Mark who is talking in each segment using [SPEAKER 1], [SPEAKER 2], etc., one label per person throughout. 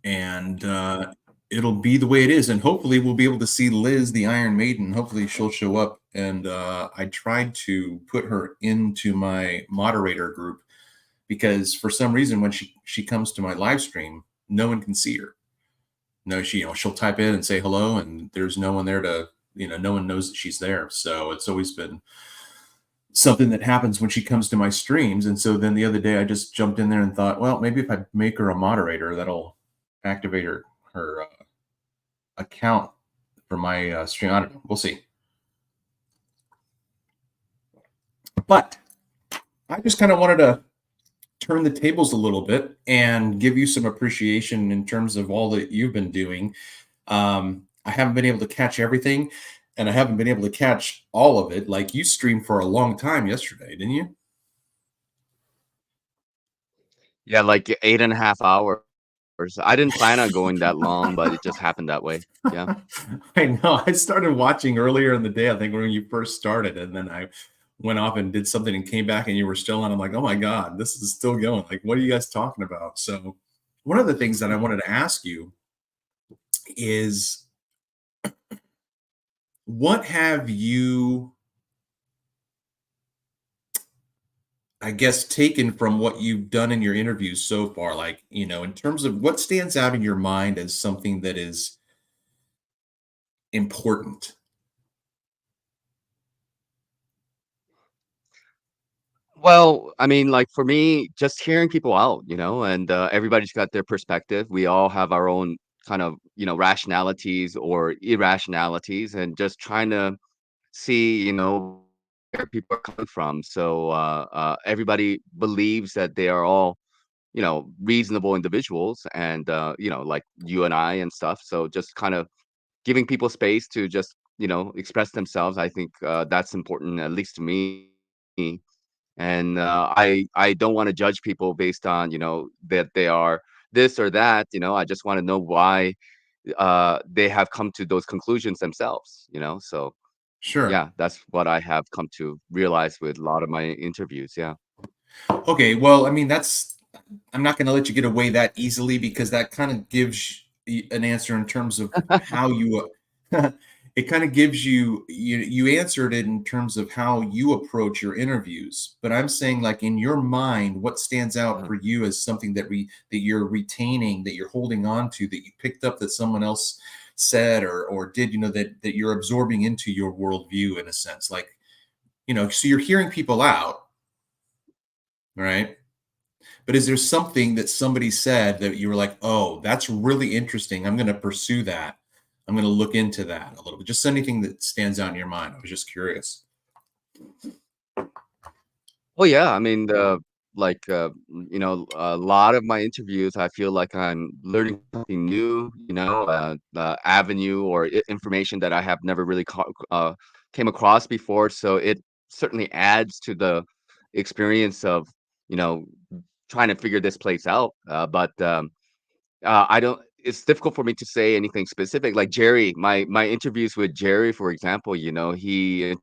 [SPEAKER 1] and it'll be the way it is. And hopefully, we'll be able to see Liz, the Iron Maiden. Hopefully, she'll show up. And I tried to put her into my moderator group because for some reason, when she comes to my live stream, no one can see her. No, she'll type in and say hello, and there's no one there to no one knows that she's there. So it's always been something that happens when she comes to my streams. And so then the other day I just jumped in there and thought, well, maybe if I make her a moderator, that'll activate her account for my stream. I don't know. We'll see. But I just kind of wanted to turn the tables a little bit and give you some appreciation in terms of all that you've been doing. I haven't been able to catch everything, and I haven't been able to catch all of it. Like, you streamed for a long time yesterday, didn't you?
[SPEAKER 2] Yeah, like 8.5 hours. I didn't plan on going that long, but it just happened that way. Yeah.
[SPEAKER 1] I know. I started watching earlier in the day, I think, when you first started, and then I went off and did something and came back and you were still on. I'm like, oh my God, this is still going. Like, what are you guys talking about? So, one of the things that I wanted to ask you is, what have you, I guess, taken from what you've done in your interviews so far? Like, in terms of what stands out in your mind as something that is important.
[SPEAKER 2] Well, I mean, like for me, just hearing people out, and everybody's got their perspective. We all have our own kind of, rationalities or irrationalities, and just trying to see, where people are coming from. So everybody believes that they are all, reasonable individuals, and like you and I and stuff. So just kind of giving people space to just, express themselves. I think that's important, at least to me. And I don't want to judge people based on, that they are this or that. I just want to know why they have come to those conclusions themselves. So
[SPEAKER 1] Sure.
[SPEAKER 2] yeah, that's what I have come to realize with a lot of my interviews. Yeah.
[SPEAKER 1] Okay. Well, I mean, I'm not going to let you get away that easily, because that kind of gives an answer in terms of how you, it kind of gives you answered it in terms of how you approach your interviews. But I'm saying, like, in your mind, what stands out
[SPEAKER 2] Uh,
[SPEAKER 1] for you as something that you're retaining, that you're holding on to, that you picked up that someone else said or did, that you're absorbing into your worldview in a sense, like, so you're hearing people out, right? But is there something that somebody said that you were like, "Oh, that's really interesting. I'm gonna pursue that. I'm gonna look into that a little bit." Just anything that stands out in your mind. I was just curious.
[SPEAKER 2] Oh yeah, I mean, like a lot of my interviews, I feel like I'm learning something new. The avenue or information that I have never really came across before. So it certainly adds to the experience of you know trying to figure this place out. But I don't. It's difficult for me to say anything specific. Like Jerry, my interviews with Jerry, for example, he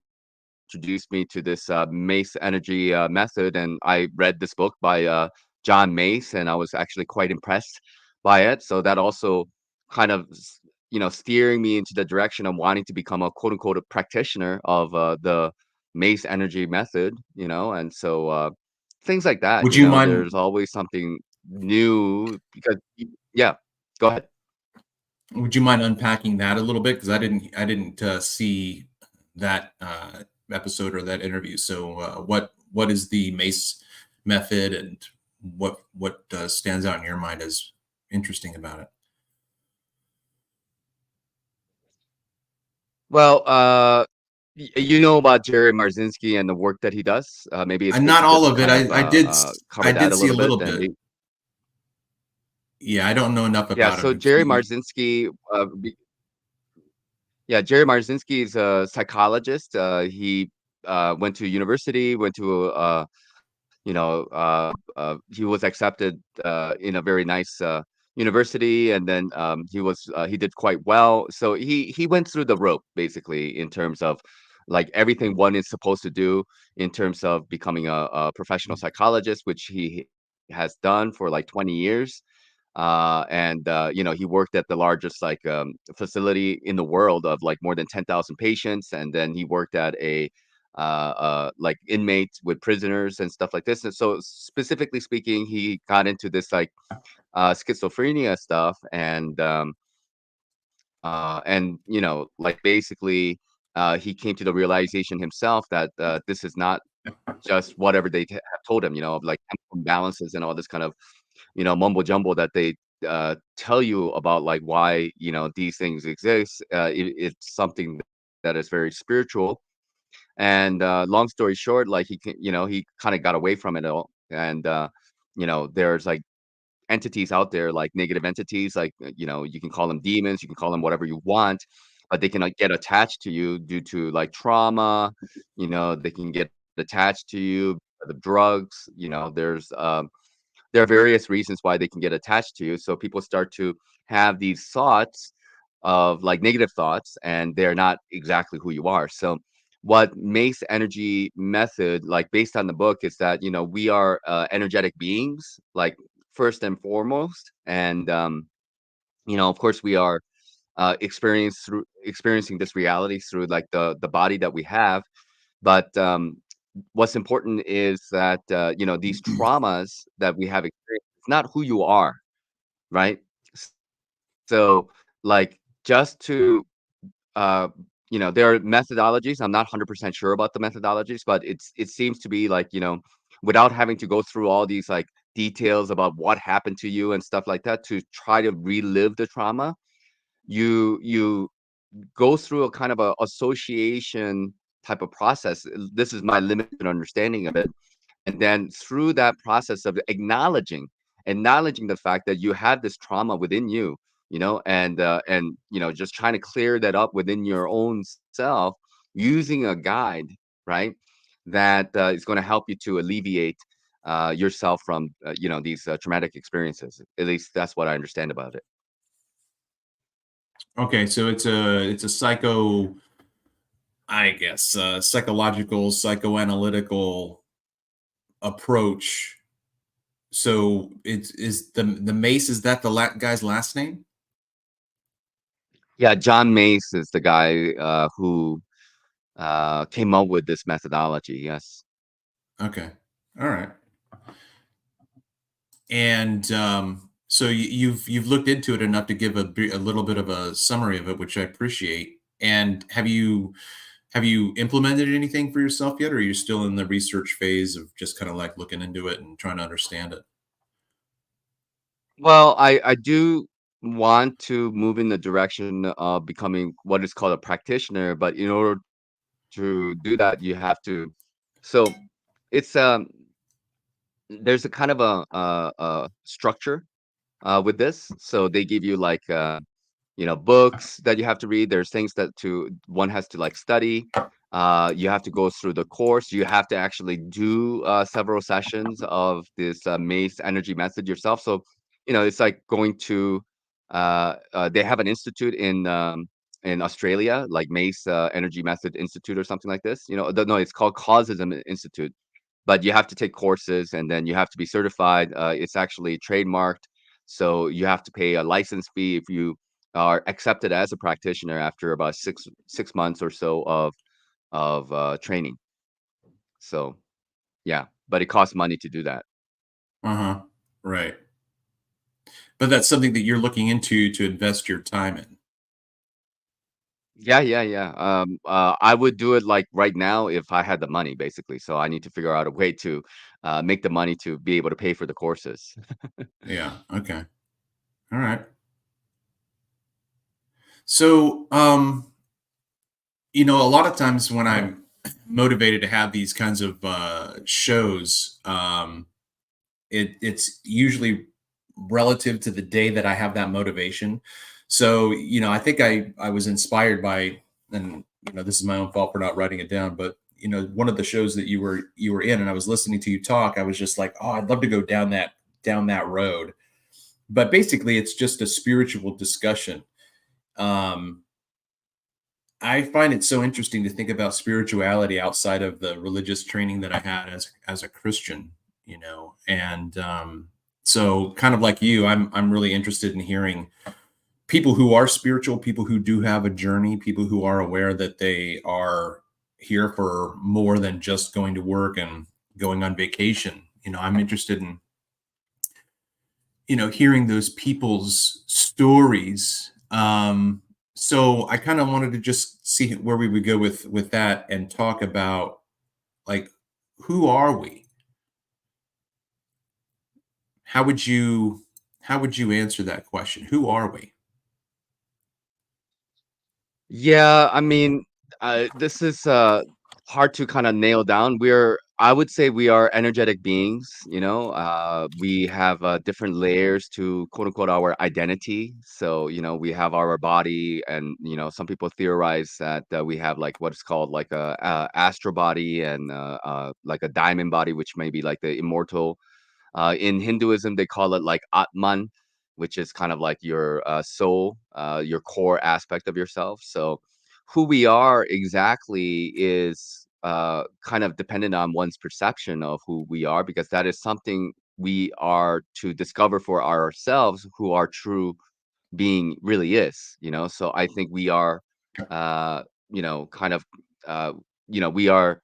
[SPEAKER 2] introduced me to this Mace energy method, and I read this book by John Mace, and I was actually quite impressed by it. So that also kind of, steering me into the direction of wanting to become a quote unquote a practitioner of the Mace energy method. And so things like that.
[SPEAKER 1] Would you mind
[SPEAKER 2] There's always something new because, yeah. Go ahead.
[SPEAKER 1] would you mind unpacking that a little bit? Because I didn't see that episode or that interview. So what is the Mace method, and what stands out in your mind as interesting about it?
[SPEAKER 2] Well, you know about Jerry Marzinski and the work that he does. Maybe it's
[SPEAKER 1] And
[SPEAKER 2] good
[SPEAKER 1] not
[SPEAKER 2] to
[SPEAKER 1] all
[SPEAKER 2] just
[SPEAKER 1] of it.
[SPEAKER 2] kind of
[SPEAKER 1] I
[SPEAKER 2] cover that
[SPEAKER 1] did
[SPEAKER 2] a
[SPEAKER 1] see a
[SPEAKER 2] little bit.
[SPEAKER 1] little bit. Yeah, I don't know enough
[SPEAKER 2] Yeah.
[SPEAKER 1] about
[SPEAKER 2] So
[SPEAKER 1] him.
[SPEAKER 2] Jerry Marzinski, yeah, Jerry Marzinski is a psychologist. He went to university, went to he was accepted in a very nice university, and then he did quite well. So he went through the rope basically in terms of like everything one is supposed to do in terms of becoming a professional psychologist, which he has done for like 20 years. And you know, he worked at the largest like facility in the world of like more than 10,000 patients, and then he worked at a like inmates with prisoners and stuff like this. And so, specifically speaking, he got into this like schizophrenia stuff, and you know, like basically, he came to the realization himself that this is not just whatever they have told him, you know, of like chemical imbalances and all this kind of, you know, mumbo jumbo that they tell you about, like why, you know, these things exist. It's something that is very spiritual. And long story short, like you know, he kind of got away from it all. And you know, there's like entities out there, like negative entities, like you know, you can call them demons, you can call them whatever you want, but they can like get attached to you due to like trauma. You know, they can get attached to you the drugs. You know, there are various reasons why they can get attached to you. So people start to have these thoughts of like negative thoughts, and they're not exactly who you are. So what makes energy method like based on the book is that, you know, we are energetic beings, like first and foremost. And you know, of course, we are experiencing this reality through like the body that we have. But what's important is that you know, these traumas that we have experienced, it's not who you are, right? S- So, like, just to uh, you know, there are methodologies. I'm not 100% sure about the methodologies, but it seems to be like, you know, without having to go through all these like details about what happened to you and stuff like that to try to relive the trauma, you go through a kind of a association type of process. This is my limited understanding of it. And then through that process of acknowledging the fact that you have this trauma within you, you know, and you know, just trying to clear that up within your own self using a guide, right? That is going to help you to alleviate yourself from you know, these traumatic experiences. At least that's what I understand about it.
[SPEAKER 1] Okay, so it's a I guess, psychological, psychoanalytical approach. So it's is the Mace, is that the guy's last name?
[SPEAKER 2] Yeah, John Mace is the guy who came up with this methodology. Yes.
[SPEAKER 1] Okay. All right. And so you've looked into it enough to give a little bit of a summary of it, which I appreciate. And have you implemented anything for yourself yet, or are you still in the research phase of just kind of like looking into it and trying to understand it?
[SPEAKER 2] Well, I do want to move in the direction of becoming what is called a practitioner, but in order to do that, you have to. So it's there's a kind of a structure with this. So they give you like you know, books that you have to read. There's things that to one has to like study. You have to go through the course. You have to actually do several sessions of this Mace Energy Method yourself. So, you know, it's like going to. They have an institute in Australia, like Mace Energy Method Institute or something like this. You know, no, it's called Causism Institute, but you have to take courses and then you have to be certified. It's actually trademarked, so you have to pay a license fee if you are accepted as a practitioner after about six months or so of training. So yeah, but it costs money to do that.
[SPEAKER 1] Uh-huh. Right. But that's something that you're looking into to invest your time in.
[SPEAKER 2] Yeah, yeah, yeah. I would do it like right now if I had the money, basically. So I need to figure out a way to make the money to be able to pay for the courses.
[SPEAKER 1] Yeah. Okay. All right. So, a lot of times when I'm motivated to have these kinds of shows, it's usually relative to the day that I have that motivation. So, I think I was inspired by, and this is my own fault for not writing it down, but one of the shows that you were in, and I was listening to you talk, I was just like, oh, I'd love to go down that road. But basically, it's just a spiritual discussion. Um, I find it so interesting to think about spirituality outside of the religious training that I had as a Christian, and So kind of like you, I'm really interested in hearing people who are spiritual, people who do have a journey, people who are aware that they are here for more than just going to work and going on vacation. I'm interested in hearing those people's stories. So I kind of wanted to just see where we would go with that and talk about, like, who are we? How would you how would you answer that question? Who are we?
[SPEAKER 2] Yeah, I mean, this is hard to kind of nail down. I would say we are energetic beings, you know. We have different layers to quote unquote our identity. So, we have our body, and, some people theorize that we have like what's called like a astral body and like a diamond body, which may be like the immortal. In Hinduism, they call it like Atman, which is kind of like your soul, your core aspect of yourself. So, who we are exactly is kind of dependent on one's perception of who we are, because that is something we are to discover for ourselves who our true being really is, So I think we are, kind of, uh, we are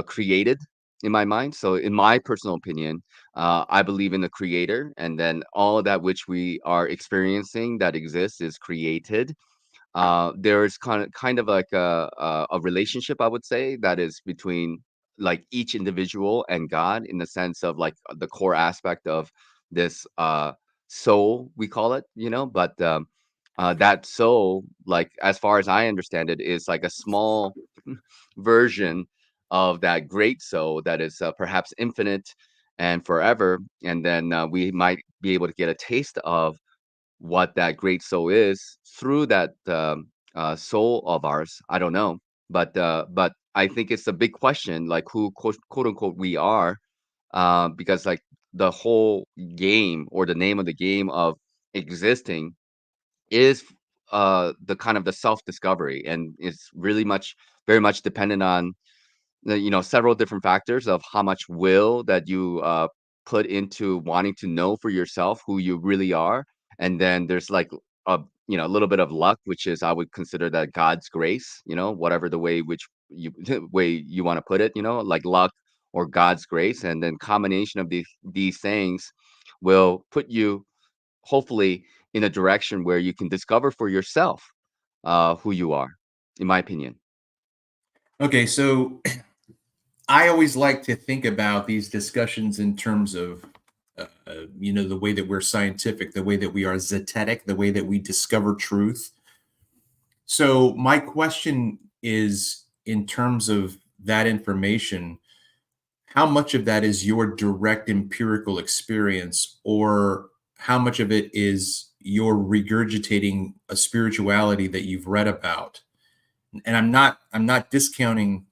[SPEAKER 2] created in my mind. So in my personal opinion, I believe in the creator, and then all that which we are experiencing that exists is created. There's kind of like a relationship, I would say, that is between like each individual and God, in the sense of like the core aspect of this soul, we call it, but that soul, like as far as I understand it, is like a small version of that great soul that is perhaps infinite and forever. And then we might be able to get a taste of what that great soul is through that soul of ours. I don't know, but I think it's a big question, like who quote unquote we are, because like the whole game, or the name of the game of existing, is the kind of the self discovery, and it's really very much dependent on several different factors of how much will that you put into wanting to know for yourself who you really are. And then there's like a little bit of luck, which is, I would consider that God's grace, whatever the way which you way you want to put it, like luck or God's grace. And then combination of these things will put you hopefully in a direction where you can discover for yourself who you are, in my opinion.
[SPEAKER 1] Okay, so I always like to think about these discussions in terms of, the way that we're scientific, the way that we are zetetic, the way that we discover truth. So my question is, in terms of that information, how much of that is your direct empirical experience, or how much of it is your regurgitating a spirituality that you've read about? And I'm not discounting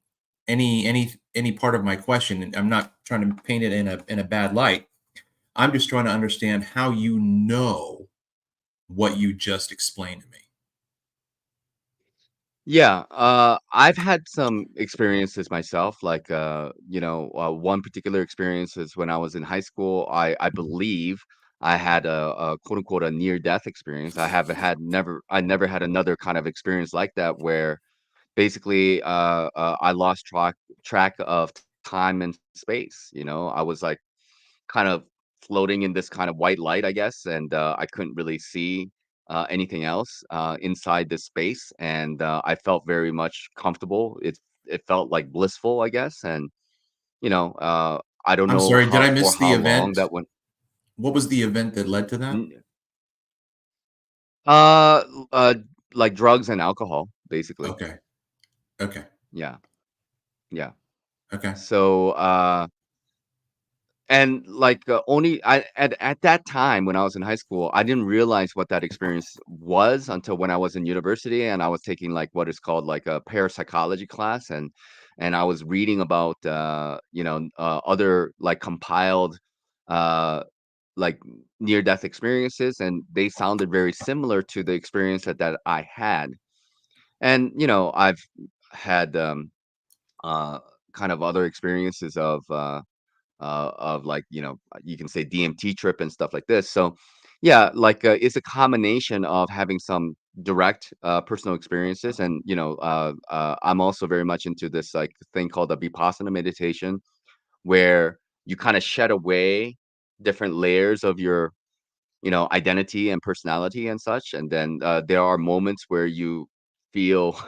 [SPEAKER 1] any part of my question, and I'm not trying to paint it in a bad light. I'm just trying to understand how you know what you just explained to me.
[SPEAKER 2] Yeah, I've had some experiences myself. Like, one particular experience is when I was in high school. I believe I had a quote unquote a near death experience. I never had another kind of experience like that, where basically I lost track of time and space. I was like kind of floating in this kind of white light, I guess, and I couldn't really see anything else inside this space, and I felt very much comfortable. It felt like blissful, I guess, and I don't
[SPEAKER 1] I'm
[SPEAKER 2] know
[SPEAKER 1] sorry, did
[SPEAKER 2] how
[SPEAKER 1] I
[SPEAKER 2] for
[SPEAKER 1] miss the
[SPEAKER 2] how long
[SPEAKER 1] event?
[SPEAKER 2] that went.
[SPEAKER 1] What was the event that led to that?
[SPEAKER 2] N- Uh, uh, like drugs and alcohol, basically.
[SPEAKER 1] Okay. Okay.
[SPEAKER 2] Yeah, yeah.
[SPEAKER 1] Okay.
[SPEAKER 2] So, and like, only at that time when I was in high school, I didn't realize what that experience was until when I was in university, and I was taking like what is called like a parapsychology class, and I was reading about other like compiled uh like near death experiences, and they sounded very similar to the experience that I had. And I've had uh kind of other experiences of of like, you can say DMT trip and stuff like this. So yeah, like it's a combination of having some direct personal experiences, and I'm also very much into this like thing called the Vipassana meditation, where you kind of shed away different layers of your identity and personality and such. And then there are moments where you feel,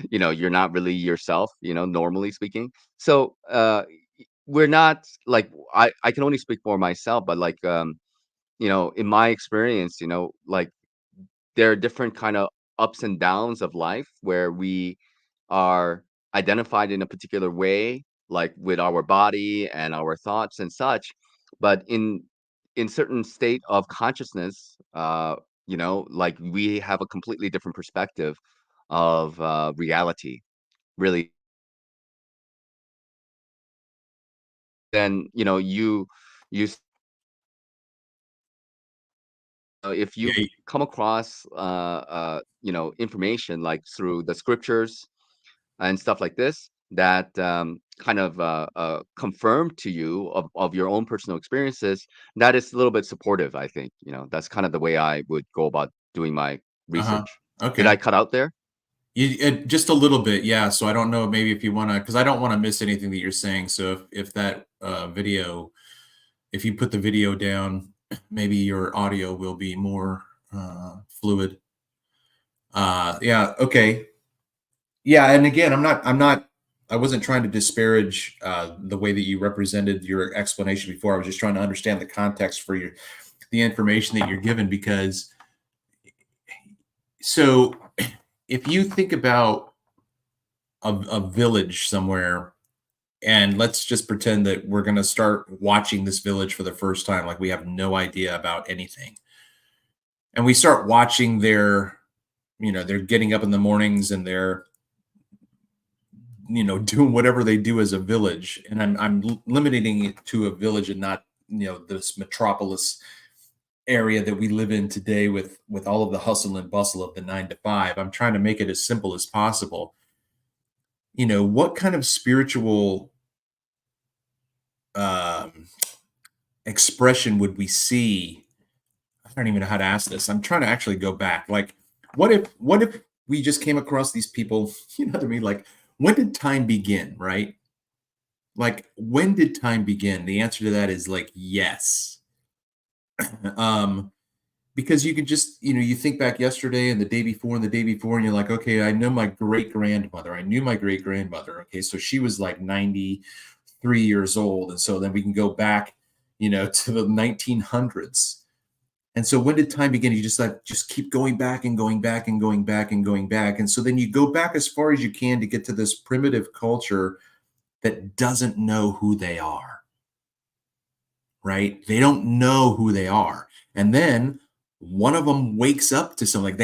[SPEAKER 2] you're not really yourself, normally speaking. So we're not like, I can only speak for myself, but like, in my experience, like there are different kind of ups and downs of life where we are identified in a particular way, like with our body and our thoughts and such. But in certain state of consciousness, like we have a completely different perspective of reality. Really, then you if
[SPEAKER 1] Yeah.
[SPEAKER 2] you come across information like through the scriptures and stuff like this that kind of confirm to you of your own personal experiences, that is a little bit supportive. I think that's kind of the way I would go about doing my
[SPEAKER 1] Uh-huh.
[SPEAKER 2] research. Did I
[SPEAKER 1] Okay.
[SPEAKER 2] cut out there?
[SPEAKER 1] Just a little bit, yeah. So I don't know, maybe if you want to, because I don't want to miss anything that you're saying. So if that video, if you put the video down, maybe your audio will be more fluid. Yeah. Okay. Yeah. And again, I wasn't trying to disparage the way that you represented your explanation before. I was just trying to understand the context for the information that you're given, because so if you think about a village somewhere, and let's just pretend that we're going to start watching this village for the first time, like we have no idea about anything, and we start watching they're getting up in the mornings and they're doing whatever they do as a village, and I'm limiting it to a village and not this metropolis area that we live in today with all of the hustle and bustle of the 9 to 5. I'm trying to make it as simple as possible. What kind of spiritual um, expression would we see? I don't even know how to ask this. I'm trying to actually go back. Like, what if we just came across these people? You know what I mean? Like, when did time begin? Right? Like, when did time begin? The answer to that is like yes. um, because you could just you think back yesterday and the day before and the day before, and you're like, okay, I know my great grandmother. I knew my great grandmother. Okay, so she was like 93 years old, and so then we can go back, to the 1900s. And so when did time begin? You just keep going back and going back and going back and going back. And so then you go back as far as you can to get to this primitive culture that doesn't know who they are, right? They don't know who they are. And then one of them wakes up to something,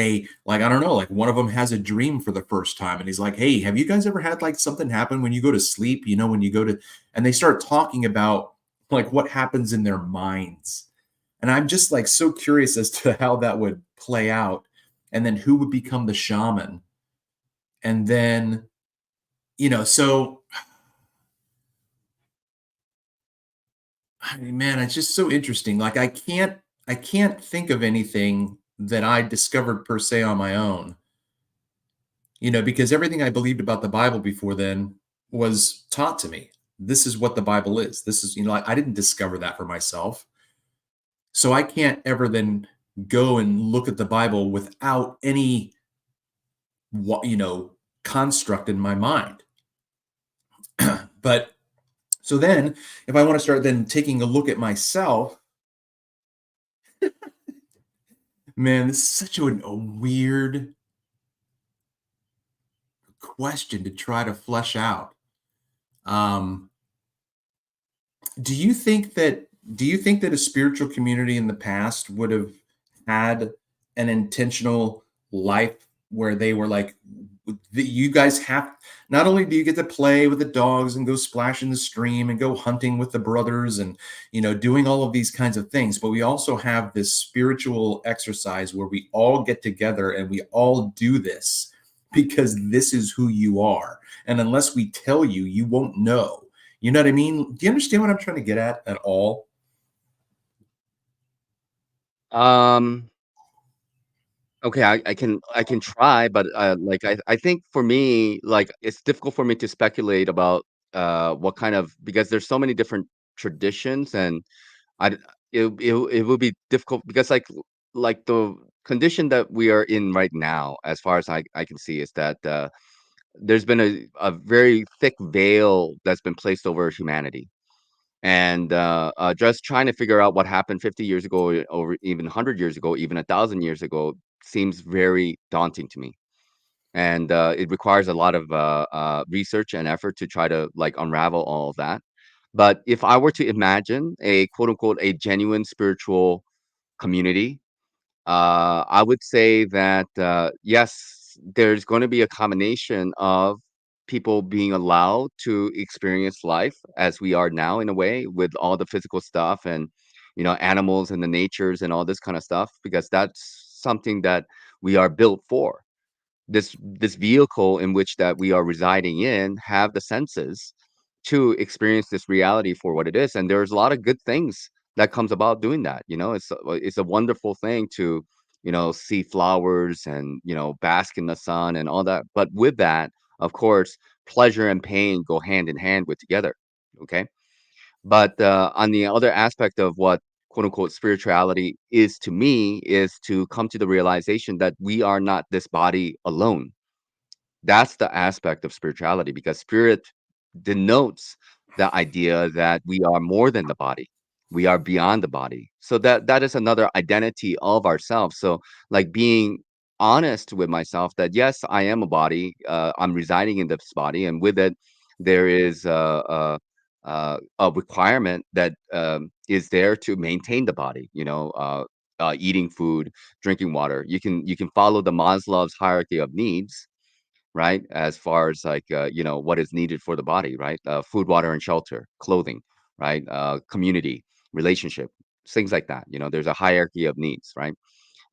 [SPEAKER 1] I don't know, like one of them has a dream for the first time. And he's like, hey, have you guys ever had like something happen when you go to sleep? When you go to, and they start talking about like what happens in their minds. And I'm just like so curious as to how that would play out, and then who would become the shaman. And then, so I mean, man, it's just so interesting. Like I can't think of anything that I discovered per se on my own, because everything I believed about the Bible before then was taught to me. This is what the Bible is. This is, I didn't discover that for myself. So I can't ever then go and look at the Bible without any construct in my mind. But so then if I want to start then taking a look at myself, man, this is such a weird question to try to flesh out. Um, do you think that a spiritual community in the past would have had an intentional life where they were like, you guys have, not only do you get to play with the dogs and go splash in the stream and go hunting with the brothers and doing all of these kinds of things, but we also have this spiritual exercise where we all get together and we all do this because this is who you are, and unless we tell you, you won't know. You know what I mean? Do you understand what I'm trying to get at all?
[SPEAKER 2] Um, okay, I can try, but, like, I think for me, like, it's difficult for me to speculate about, what kind of because there's so many different traditions, and I d it would be difficult because, like, the condition that we are in right now, as far as I can see, is that, there's been a very thick veil that's been placed over humanity. And just trying to figure out what happened 50 years ago, or even 100 years ago, even 1,000 years ago, seems very daunting to me. And it requires a lot of research and effort to try to like unravel all of that. But if I were to imagine a quote unquote a genuine spiritual community, I would say that, yes, there's gonna be a combination of people being allowed to experience life as we are now in a way with all the physical stuff and, animals and the natures and all this kind of stuff, because that's something that we are built for. This vehicle in which that we are residing in have the senses to experience this reality for what it is, and there's a lot of good things that comes about doing that. It's a wonderful thing to see flowers and bask in the sun and all that, but with that, of course, pleasure and pain go hand in hand with together. Okay, but on the other aspect of what quote unquote spirituality is to me is to come to the realization that we are not this body alone. That's the aspect of spirituality, because spirit denotes the idea that we are more than the body. We are beyond the body. So that is another identity of ourselves. So like being honest with myself that yes, I am a body. I'm residing in this body, and with it, there is a requirement that is there to maintain the body. Eating food, drinking water. You can follow the Maslow's hierarchy of needs, right? As far as like, what is needed for the body, right? Food, water, and shelter, clothing, right? Community, relationship, things like that. There's a hierarchy of needs, right?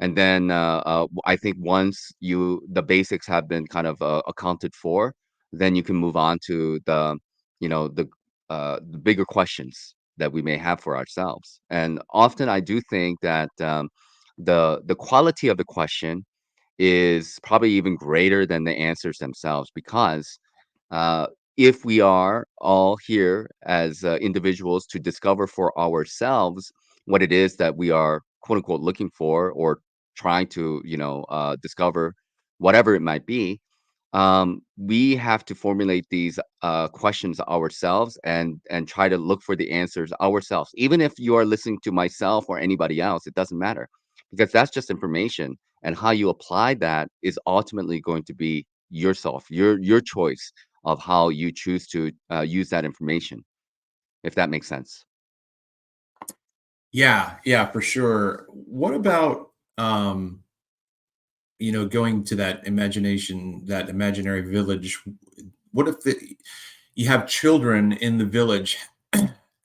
[SPEAKER 2] And then I think once the basics have been kind of accounted for, then you can move on to you know, the the bigger questions that we may have for ourselves. And often I do think that the quality of the question is probably even greater than the answers themselves, because uh, if we are all here as individuals to discover for ourselves what it is that we are quote unquote looking for, or trying to discover, whatever it might be, we have to formulate these questions ourselves, and try to look for the answers ourselves. Even if you are listening to myself or anybody else, it doesn't matter, because that's just information, and how you apply that is ultimately going to be yourself, your choice of how you choose to use that information, if that makes sense.
[SPEAKER 1] Yeah, yeah, for sure. What about going to that imagination, that imaginary village? What if you have children in the village?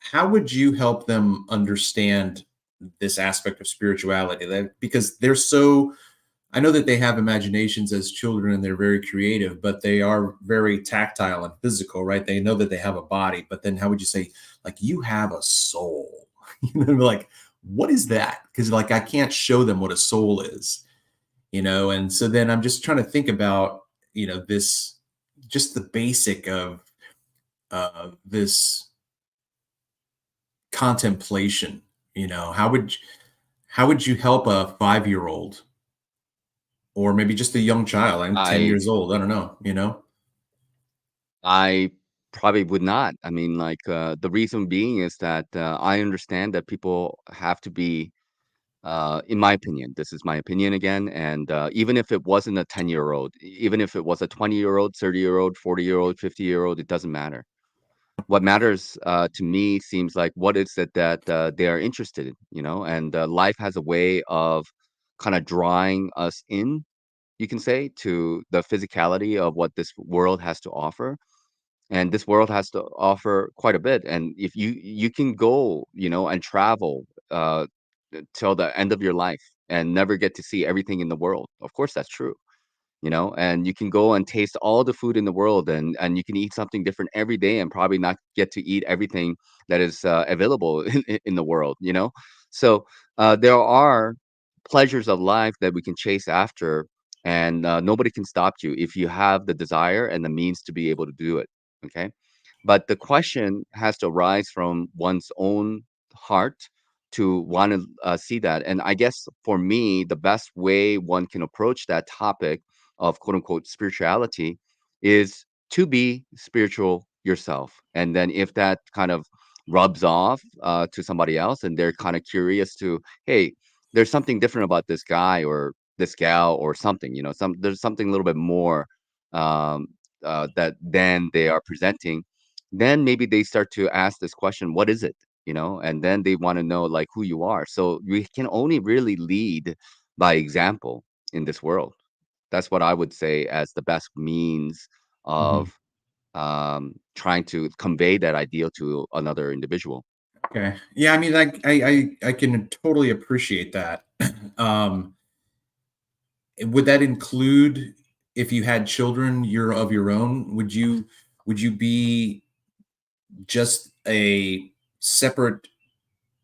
[SPEAKER 1] How would you help them understand this aspect of spirituality? Because they're so, I know that they have imaginations as children and they're very creative, but they are very tactile and physical, right? They know that they have a body, but then how would you say, like, you have a soul? Like, what is that? Because, like, I can't show them what a soul is, and so then I'm just trying to think about, this, just the basic of this contemplation. How would you help a 5-year-old, or maybe just a young child? I'm 10
[SPEAKER 2] I
[SPEAKER 1] years old. I don't know.
[SPEAKER 2] I probably would not. I mean, like, the reason being is that I understand that people have to be, in my opinion, this is my opinion again, and even if it wasn't a 10-year-old, even if it was a 20-year-old, 30-year-old, 40-year-old, 50-year-old, it doesn't matter. What matters to me seems like what is it that they are interested in, and life has a way of kind of drawing us in, you can say, to the physicality of what this world has to offer. And this world has to offer quite a bit. And if you can go, and travel till the end of your life and never get to see everything in the world, of course that's true. and you can go and taste all the food in the world, and you can eat something different every day and probably not get to eat everything that is available in the world. So there are pleasures of life that we can chase after, and nobody can stop you if you have the desire and the means to be able to do it. Okay. But the question has to arise from one's own heart to want to see that. And I guess for me, the best way one can approach that topic of quote unquote spirituality is to be spiritual yourself. And then if that kind of rubs off to somebody else and they're kind of curious to, hey, there's something different about this guy or this gal or something, there's something a little bit more um, that then they are presenting, then maybe they start to ask this question, what is it? And then they want to know like who you are. So we can only really lead by example in this world. That's what I would say as the best means
[SPEAKER 1] Mhm.
[SPEAKER 2] of trying to convey that ideal to another individual.
[SPEAKER 1] Okay. Yeah, I mean, like I can totally appreciate that. um, would that include if you had children your of your own? Would you be just a separate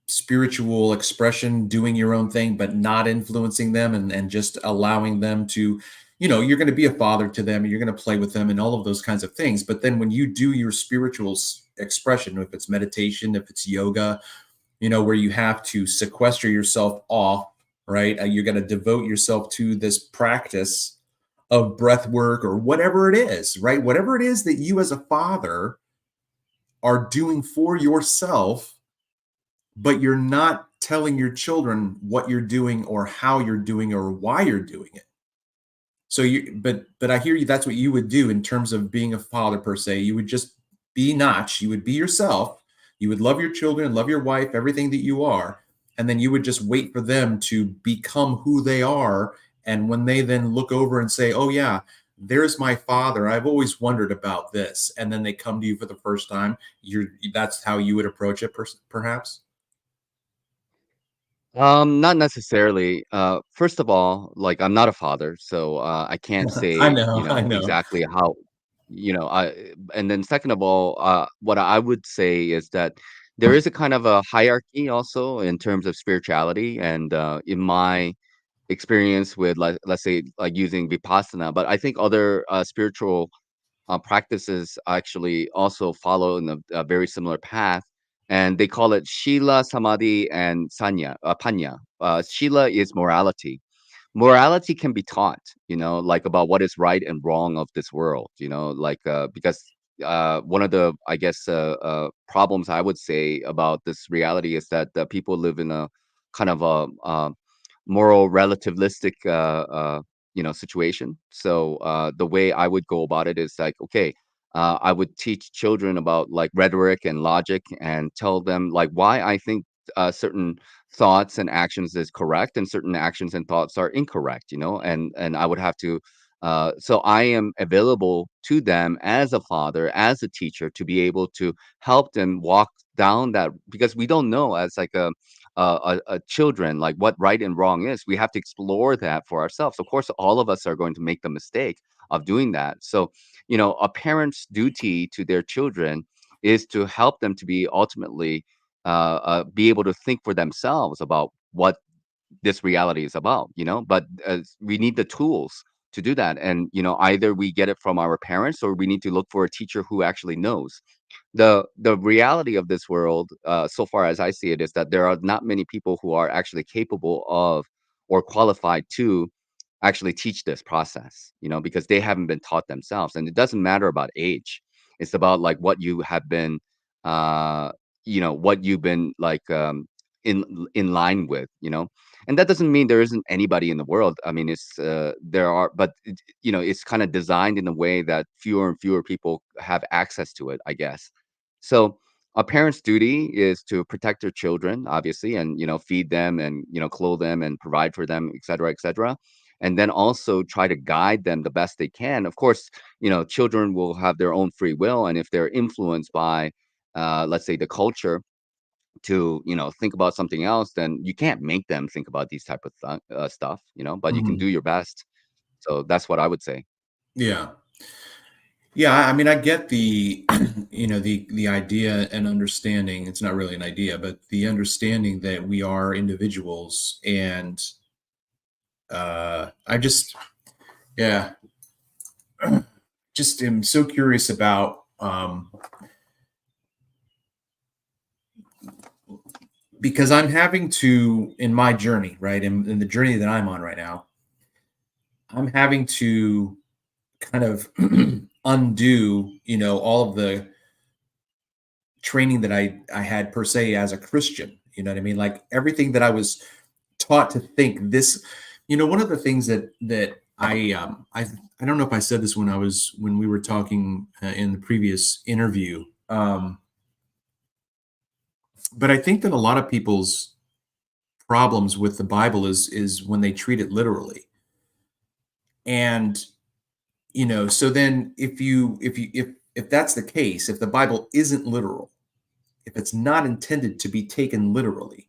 [SPEAKER 1] spiritual expression, doing your own thing, but not influencing them and just allowing them to, you're going to be a father to them, and you're going to play with them and all of those kinds of things. But then when you do your spiritual expression, if it's meditation, if it's yoga, where you have to sequester yourself off, right? You're going to devote yourself to this practice of breath work or whatever it is, right? Whatever it is that you as a father are doing for yourself, but you're not telling your children what you're doing or how you're doing or why you're doing it. So but I hear you. That's what you would do in terms of being a father per se. You would just be Nach. You would be yourself. You would love your children, love your wife, everything that you are, and then you would just wait for them to become who they are. And when they then look over and say, "Oh yeah, there's my father. I've always wondered about this," and then they come to you for the first time, that's how you would approach it, perhaps.
[SPEAKER 2] Not necessarily. First of all, like I'm not a father, so I can't
[SPEAKER 1] I
[SPEAKER 2] say,
[SPEAKER 1] know, I know.
[SPEAKER 2] exactly how, and then second of all, what I would say is that there is a kind of a hierarchy also in terms of spirituality, and in my experience with like let's say like using vipassana, but I think other spiritual practices actually also follow in a very similar path, and they call it Shila, Samadhi, and Panya. Shila is morality. Morality can be taught, like about what is right and wrong of this world, like because one of the, I guess, problems I would say about this reality is that people live in a kind of a moral relativistic situation. So the way I would go about it is like, okay, I would teach children about like rhetoric and logic and tell them like why I think certain thoughts and actions is correct and certain actions and thoughts are incorrect, and I would have to so I am available to them as a father, as a teacher, to be able to help them walk down that, because we don't know as like a children like what right and wrong is. We have to explore that for ourselves. Of course all of us are going to make the mistake of doing that. So a parent's duty to their children is to help them to be ultimately be able to think for themselves about what this reality is about, but we need the tools to do that. And either we get it from our parents or we need to look for a teacher who actually knows. The reality of this world, so far as I see it, is that there are not many people who are actually capable of or qualified to actually teach this process, because they haven't been taught themselves. And it doesn't matter about age. It's about like what you have been, uh, what you've been like in line with, and that doesn't mean there isn't anybody in the world. I mean, it's there are, but it's kind of designed in a way that fewer and fewer people have access to it, I guess. So a parent's duty is to protect their children, obviously, and feed them and clothe them and provide for them, et cetera, et cetera. And then also try to guide them the best they can. Of course, children will have their own free will, and if they're influenced by, let's say, the culture to think about something else, then you can't make them think about these type of stuff, but you can
[SPEAKER 1] Mhm.
[SPEAKER 2] do your best. So that's what I would say.
[SPEAKER 1] Yeah. Yeah, I mean, I get the, the idea and understanding. It's not really an idea, but the understanding that we are individuals, and I just, yeah, just am so curious about, because I'm having to, in my journey, right, in the journey that I'm on right now, I'm having to kind of undo, all of the training that I had per se as a Christian. You know what I mean? Like everything that I was taught to think this. One of the things that I don't know if I said this when we were talking in the previous interview, but I think that a lot of people's problems with the Bible is when they treat it literally. And so then if that's the case, if the Bible isn't literal, if it's not intended to be taken literally,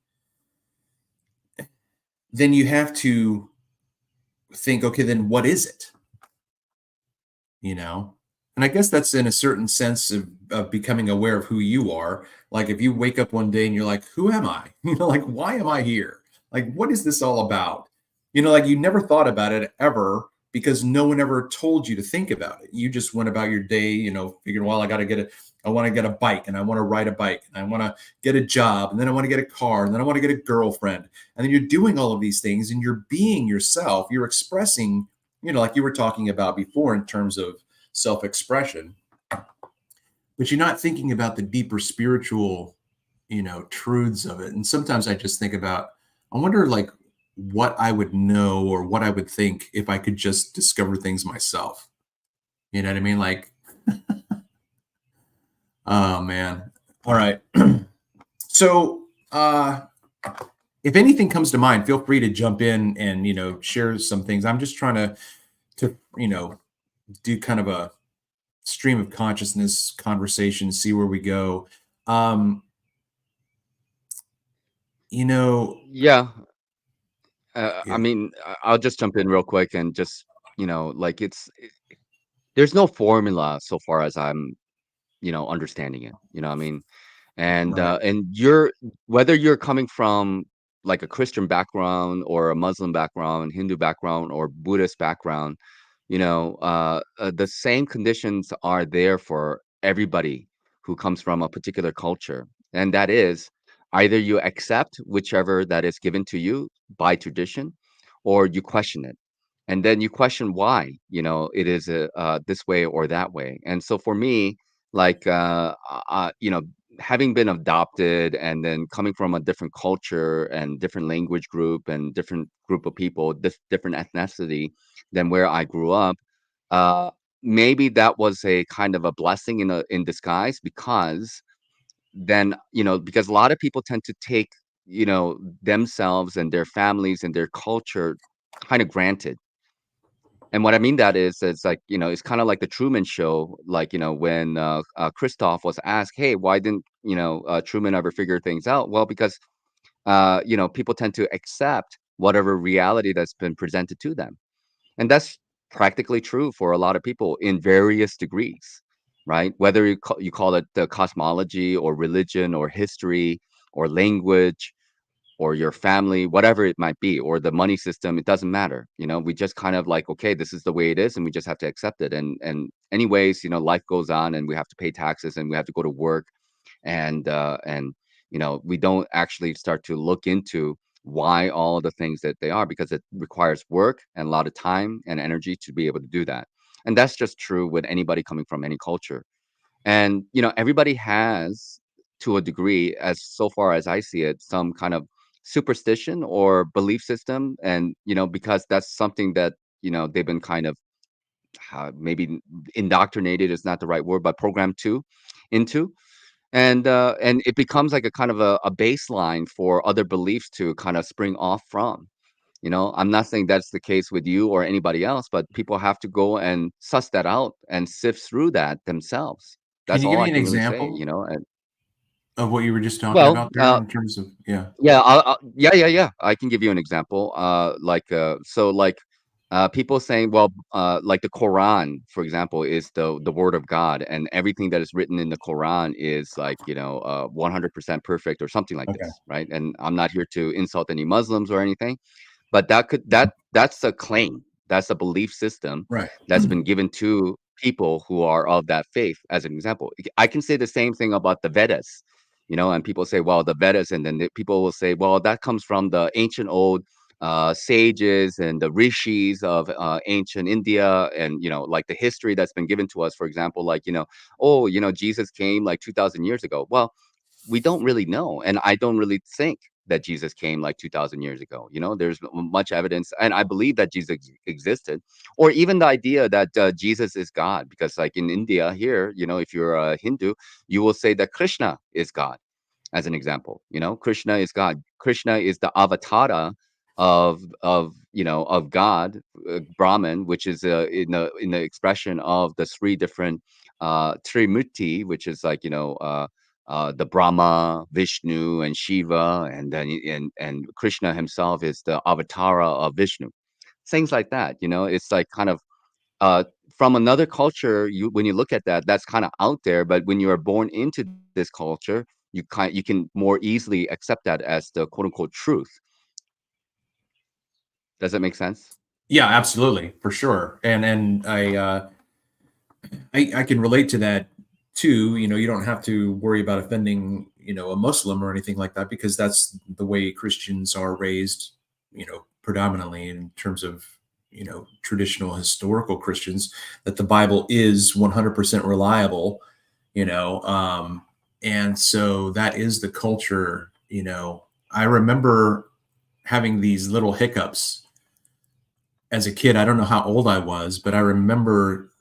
[SPEAKER 1] then you have to think, okay, then what is it? you know and I guess that's in a certain sense of becoming aware of who you are. Like if you wake up one day and you're like, who am I? Like, why am I here? Like, what is this all about? Like you never thought about it ever, because no one ever told you to think about it. You just went about your day, figuring, well, I want to get a bike, and I want to ride a bike, and I want to get a job, and then I want to get a car, and then I want to get a girlfriend. And then you're doing all of these things and you're being yourself. You're expressing, like you were talking about before in terms of self-expression, but you're not thinking about the deeper spiritual, truths of it. And sometimes I just think about, I wonder like what I would know or what I would think if I could just discover things myself. You know what I mean? Like, oh man. All right. So, if anything comes to mind, feel free to jump in and, share some things. I'm just trying to, do kind of a stream of consciousness conversation, see where we go. Um, you know,
[SPEAKER 2] Yeah, I
[SPEAKER 1] yeah,
[SPEAKER 2] mean, I'll just jump in real quick and just, like there's no formula so far as I'm, understanding it. You know what I mean?
[SPEAKER 1] right.
[SPEAKER 2] And you're whether you're coming from like a Christian background or a Muslim background, Hindu background, or Buddhist background, the same conditions are there for everybody who comes from a particular culture. And that is either you accept whichever that is given to you by tradition, or you question it. And then you question why, it is this way or that way. And so for me, like, having been adopted and then coming from a different culture and different language group and different group of people, different ethnicity than where I grew up, uh, maybe that was a kind of a blessing in disguise, because then, because a lot of people tend to take, themselves and their families and their culture kind of granted. And what I mean that is, it's like, it's kind of like the Truman Show, like, when Christoph was asked, "Hey, why didn't Truman ever figure things out?" Well, because people tend to accept whatever reality that's been presented to them, and that's practically true for a lot of people in various degrees, right? Whether you call it the cosmology or religion or history or language or your family, whatever it might be, or the money system, it doesn't matter. We just kind of like, okay, this is the way it is, and we just have to accept it. And anyways, life goes on, and we have to pay taxes, and we have to go to work, and we don't actually start to look into why all the things that they are, because it requires work and a lot of time and energy to be able to do that. And that's just true with anybody coming from any culture. And, everybody has, to a degree, as so far as I see it, some kind of superstition or belief system. And, because that's something that, they've been kind of maybe indoctrinated is not the right word, but programmed into. And it becomes like a kind of a baseline for other beliefs to kind of spring off from. I'm not saying that's the case with you or anybody else, but people have to go and suss that out and sift through that themselves.
[SPEAKER 1] Can
[SPEAKER 2] That's
[SPEAKER 1] you
[SPEAKER 2] all
[SPEAKER 1] give
[SPEAKER 2] I
[SPEAKER 1] me an
[SPEAKER 2] can really say,
[SPEAKER 1] example
[SPEAKER 2] and
[SPEAKER 1] of what you were just talking
[SPEAKER 2] well,
[SPEAKER 1] about there in terms of, yeah,
[SPEAKER 2] yeah, yeah, yeah, yeah. I can give you an example. So like, People saying, well, like the Quran, for example, is the word of God, and everything that is written in the Quran is like, 100% perfect or something like
[SPEAKER 1] Okay.
[SPEAKER 2] this, right? And I'm not here to insult any Muslims or anything, but that's a claim. That's a belief system
[SPEAKER 1] Right.
[SPEAKER 2] that's been given to people who are of that faith. As an example, I can say the same thing about the Vedas, and people say, well, the Vedas, and then people will say, well, that comes from the ancient old sages and the rishis of ancient India, and like the history that's been given to us. For example, like oh, Jesus came like 2,000 years ago. Well, we don't really know, and I don't really think that Jesus came like 2,000 years ago. There's much evidence, and I believe that Jesus existed, or even the idea that Jesus is God, because like in India here, if you're a Hindu, you will say that Krishna is God, as an example. Krishna is God. Krishna is the avatar of God, Brahman, which is in the expression of the three different Trimurti, which is like the Brahma, Vishnu, and Shiva, and then and Krishna himself is the avatar of Vishnu. Things like that. It's like kind of uh, from another culture. When you look at that, that's kind of out there. But when you are born into this culture, you can more easily accept that as the quote unquote truth. Does that make sense?
[SPEAKER 1] Yeah, absolutely, for sure. And I can relate to that too. You don't have to worry about offending, a Muslim or anything like that, because that's the way Christians are raised, predominantly in terms of, traditional historical Christians, that the Bible is 100% reliable, you know. And so that is the culture. I remember having these little hiccups as a kid. I don't know how old I was, but I remember,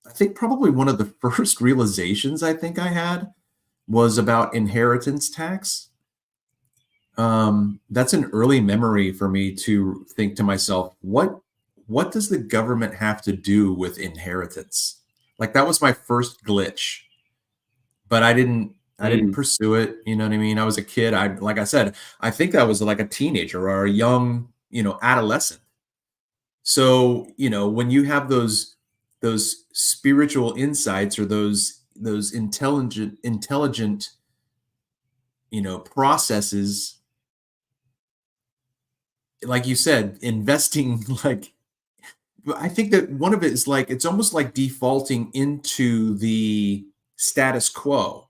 [SPEAKER 1] I think probably one of the first realizations I think I had was about inheritance tax. That's an early memory for me to think to myself, what does the government have to do with inheritance? Like, that was my first glitch, but I didn't
[SPEAKER 2] Mm,
[SPEAKER 1] pursue it. You know what I mean? I was a kid. Like I said, I think I was like a teenager or a young, adolescent. So, when you have those spiritual insights, or those intelligent, processes, like you said, investing, like, I think that one of it is like, it's almost like defaulting into the status quo.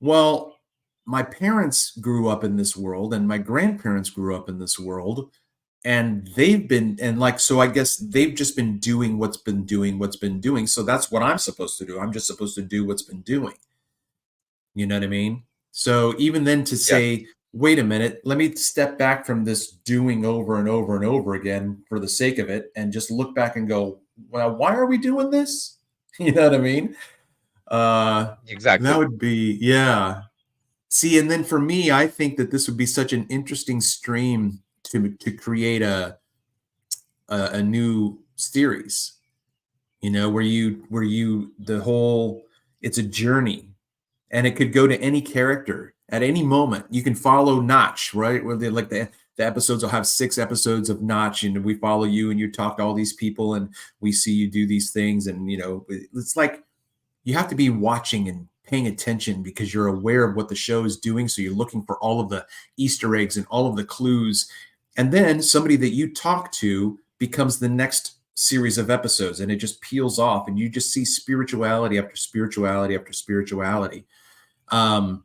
[SPEAKER 1] Well, my parents grew up in this world, and my grandparents grew up in this world, and so I guess they've just been doing what's been doing. So that's what I'm supposed to do. I'm just supposed to do what's been doing. You know what I mean? So even then, to
[SPEAKER 2] yeah,
[SPEAKER 1] say, wait a minute, let me step back from this doing over and over and over again for the sake of it, and just look back and go, well, why are we doing this? You know what I mean? That
[SPEAKER 2] exactly.
[SPEAKER 1] would be, yeah. See, and then for me, I think that this would be such an interesting stream to create a new series, where you the whole, it's a journey, and it could go to any character at any moment. You can follow Nach, right? Where they, like, the episodes will have 6 episodes of Nach, and we follow you, and you talk to all these people, and we see you do these things, and it's like you have to be watching and paying attention, because you're aware of what the show is doing. So you're looking for all of the Easter eggs and all of the clues. And then somebody that you talk to becomes the next series of episodes, and it just peels off, and you just see spirituality after spirituality after spirituality. Um,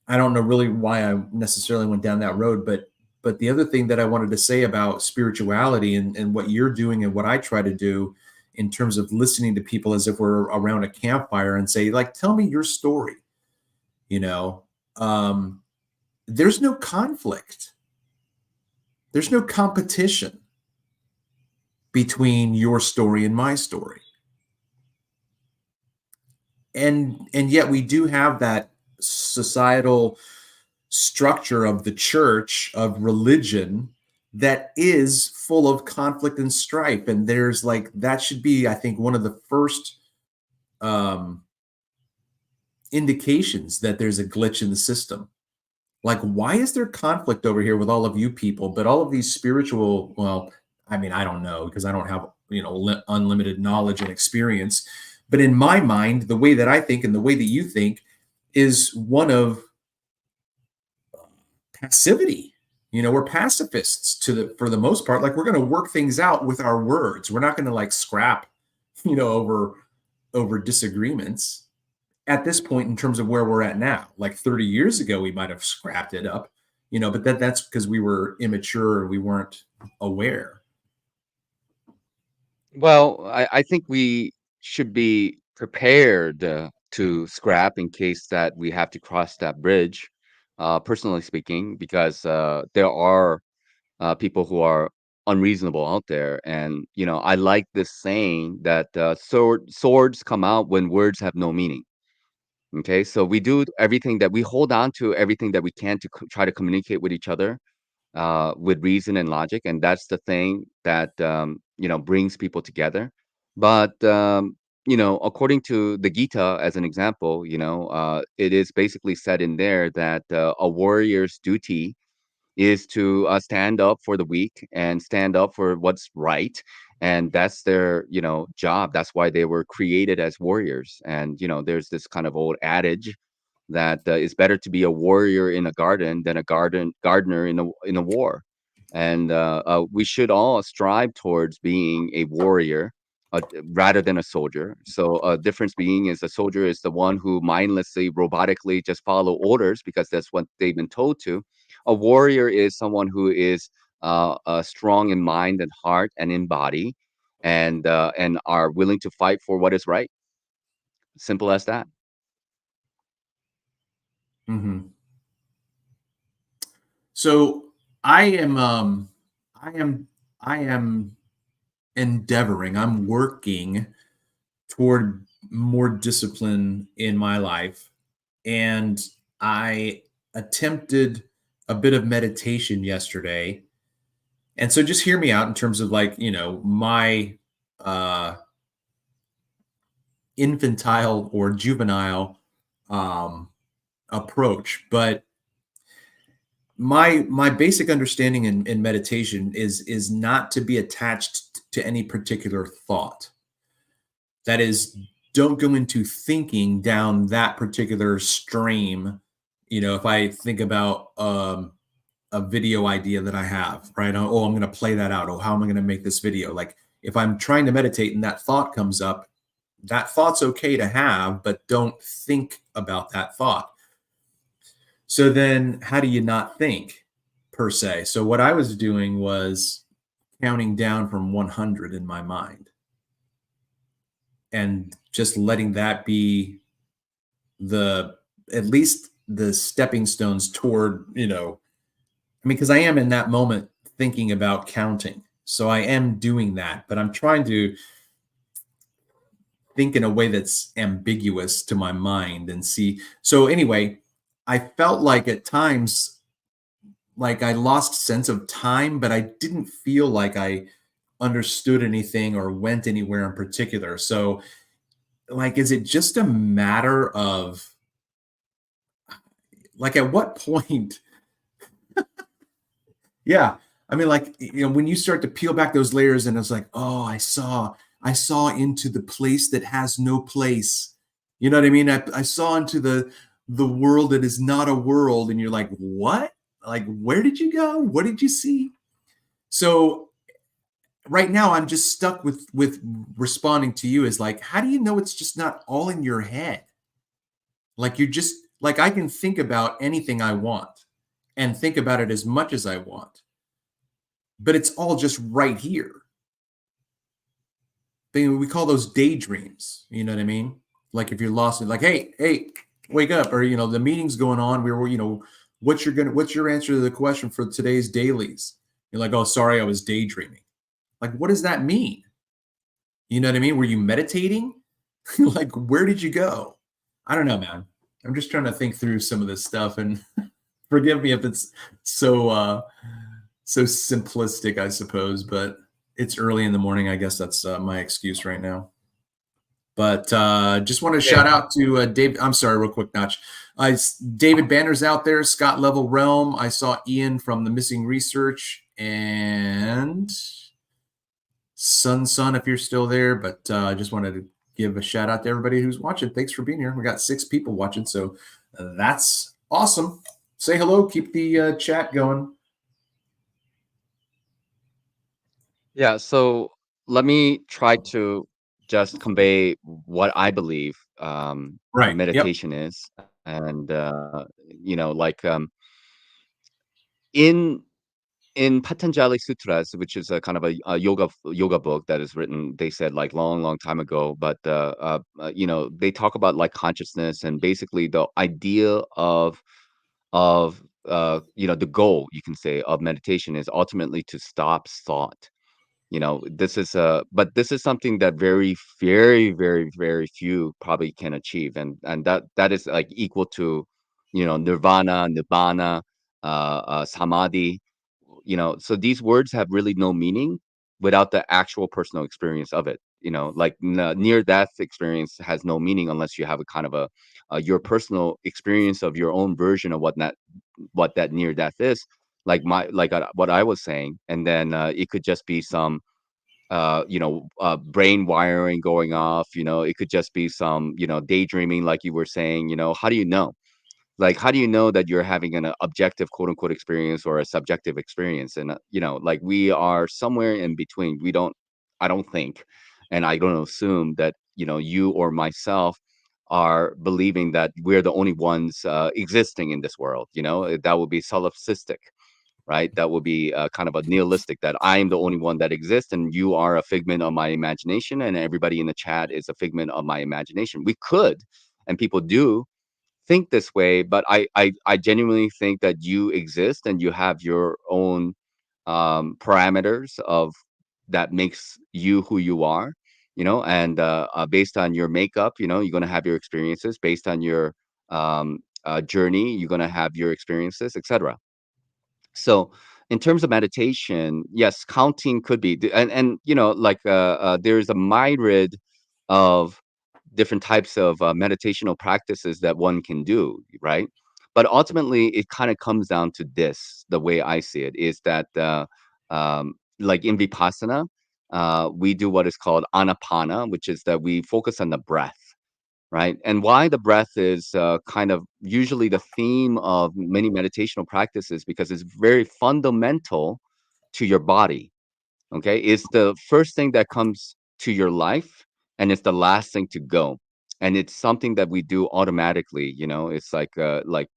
[SPEAKER 1] I don't know really why I necessarily went down that road, but the other thing that I wanted to say about spirituality, and what you're doing and what I try to do in terms of listening to people as if we're around a campfire, and say, like, tell me your story. You know, um, there's no conflict. There's no competition between your story and my story. And yet we do have that societal structure of the church, of religion, that is full of conflict and strife. And there's, like, that should be, I think, one of the first um indications that there's a glitch in the system. Like, why is there conflict over here with all of you people, but all of these spiritual, well, I mean, I don't know because I don't have, unlimited knowledge and experience. But in my mind, the way that I think and the way that you think is one of passivity. We're pacifists for the most part. Like, we're going to work things out with our words. We're not going to like scrap, over disagreements at this point in terms of where we're at now. Like 30 years ago, we might have scrapped it up, but that's because we were immature and we weren't aware.
[SPEAKER 2] Well, I think we should be prepared to scrap in case that we have to cross that bridge, personally speaking, because there are people who are unreasonable out there. And, I like this saying that swords come out when words have no meaning. Okay, so we do everything that we hold on to everything that we can to try to communicate with each other with reason and logic, and that's the thing that brings people together. But according to the Gita, as an example, it is basically said in there that a warrior's duty is to stand up for the weak and stand up for what's right, and that's their job. That's why they were created as warriors. And there's this kind of old adage that it's better to be a warrior in a garden than a gardener in a war. And we should all strive towards being a warrior rather than a soldier. So a difference being is a soldier is the one who mindlessly, robotically just follow orders because that's what they've been told to. A warrior is someone who is strong in mind and heart and in body, and are willing to fight for what is right. Simple as that.
[SPEAKER 1] Mm-hmm. So I am, I am, I am endeavoring. I'm working toward more discipline in my life, and I attempted a bit of meditation yesterday. And so just hear me out in terms of like, my uh infantile or juvenile um approach. But my basic understanding in meditation is not to be attached to any particular thought. That is, don't go into thinking down that particular stream. If I think about a video idea that I have, right? Oh, I'm going to play that out. Oh, how am I going to make this video? Like, if I'm trying to meditate and that thought comes up, that thought's okay to have, but don't think about that thought. So then how do you not think, per se? So what I was doing was counting down from 100 in my mind and just letting that be at least the stepping stones toward, because I am in that moment thinking about counting. So I am doing that, but I'm trying to think in a way that's ambiguous to my mind and see. So anyway, I felt like at times, like I lost sense of time, but I didn't feel like I understood anything or went anywhere in particular. So, like, is it just a matter of, like, at what point? Yeah. I mean, like, when you start to peel back those layers and it's like, oh, I saw into the place that has no place. You know what I mean? I saw into the world that is not a world. And you're like, what? Like, where did you go? What did you see? So right now I'm just stuck with responding to you as like, how do you know it's just not all in your head? Like, you're just like, I can think about anything I want and think about it as much as I want, but it's all just right here. We call those daydreams. You know what I mean? Like, if you're lost, like, hey, wake up, or the meeting's going on. What's your answer to the question for today's dailies? You're like, oh, sorry, I was daydreaming. Like, what does that mean? You know what I mean? Were you meditating? Like, where did you go? I don't know, man. I'm just trying to think through some of this stuff, and forgive me if it's so simplistic, I suppose, but it's early in the morning. I guess that's my excuse right now. But just want to shout out to Dave. I'm sorry, real quick, Nach. David Banner's out there, Scott Level Realm. I saw Ian from the Missing Research, and Sun, if you're still there, but I just wanted to give a shout out to everybody who's watching. Thanks for being here. We got 6 people watching, so that's awesome. Say hello. Keep the chat going.
[SPEAKER 2] Yeah, so let me try to just convey what I believe
[SPEAKER 1] Right. Yep.
[SPEAKER 2] meditation is. And you know, like in Patanjali Sutras, which is a kind of a yoga book that is written, they said like long time ago, but you know, they talk about like consciousness and basically the idea of you know, the goal you can say of meditation is ultimately to stop thought. You know, this is but this is something that very few probably can achieve, and that is like equal to, you know, nirvana, nibbana, samadhi. You know, so these words have really no meaning without the actual personal experience of it. You know, like near death experience has no meaning unless you have a kind of a your personal experience of your own version of what that near death is. Like what I was saying, and then it could just be some you know, brain wiring going off. You know, it could just be some, you know, daydreaming, like you were saying. You know, how do you know? Like, how do you know that you're having an objective, quote unquote, experience or a subjective experience? And you know, like we are somewhere in between. We don't, I don't think, and I don't assume that, you know, you or myself are believing that we're the only ones existing in this world. You know, that would be solipsistic, right? That would be kind of a nihilistic, that I am the only one that exists and you are a figment of my imagination and everybody in the chat is a figment of my imagination. We could, and people do think this way, but I genuinely think that you exist and you have your own parameters of that makes you who you are, you know, and based on your makeup, you know, you're going to have your experiences based on your journey, you're going to have your experiences, etc. So in terms of meditation, yes, counting could be, and you know, like there's a myriad of different types of meditational practices that one can do, right? But ultimately, it kind of comes down to this. The way I see it is that, like in vipassana, we do what is called anapana, which is that we focus on the breath, right? And why the breath is kind of usually the theme of many meditational practices because it's very fundamental to your body. Okay, it's the first thing that comes to your life, and it's the last thing to go. And it's something that we do automatically. You know, it's like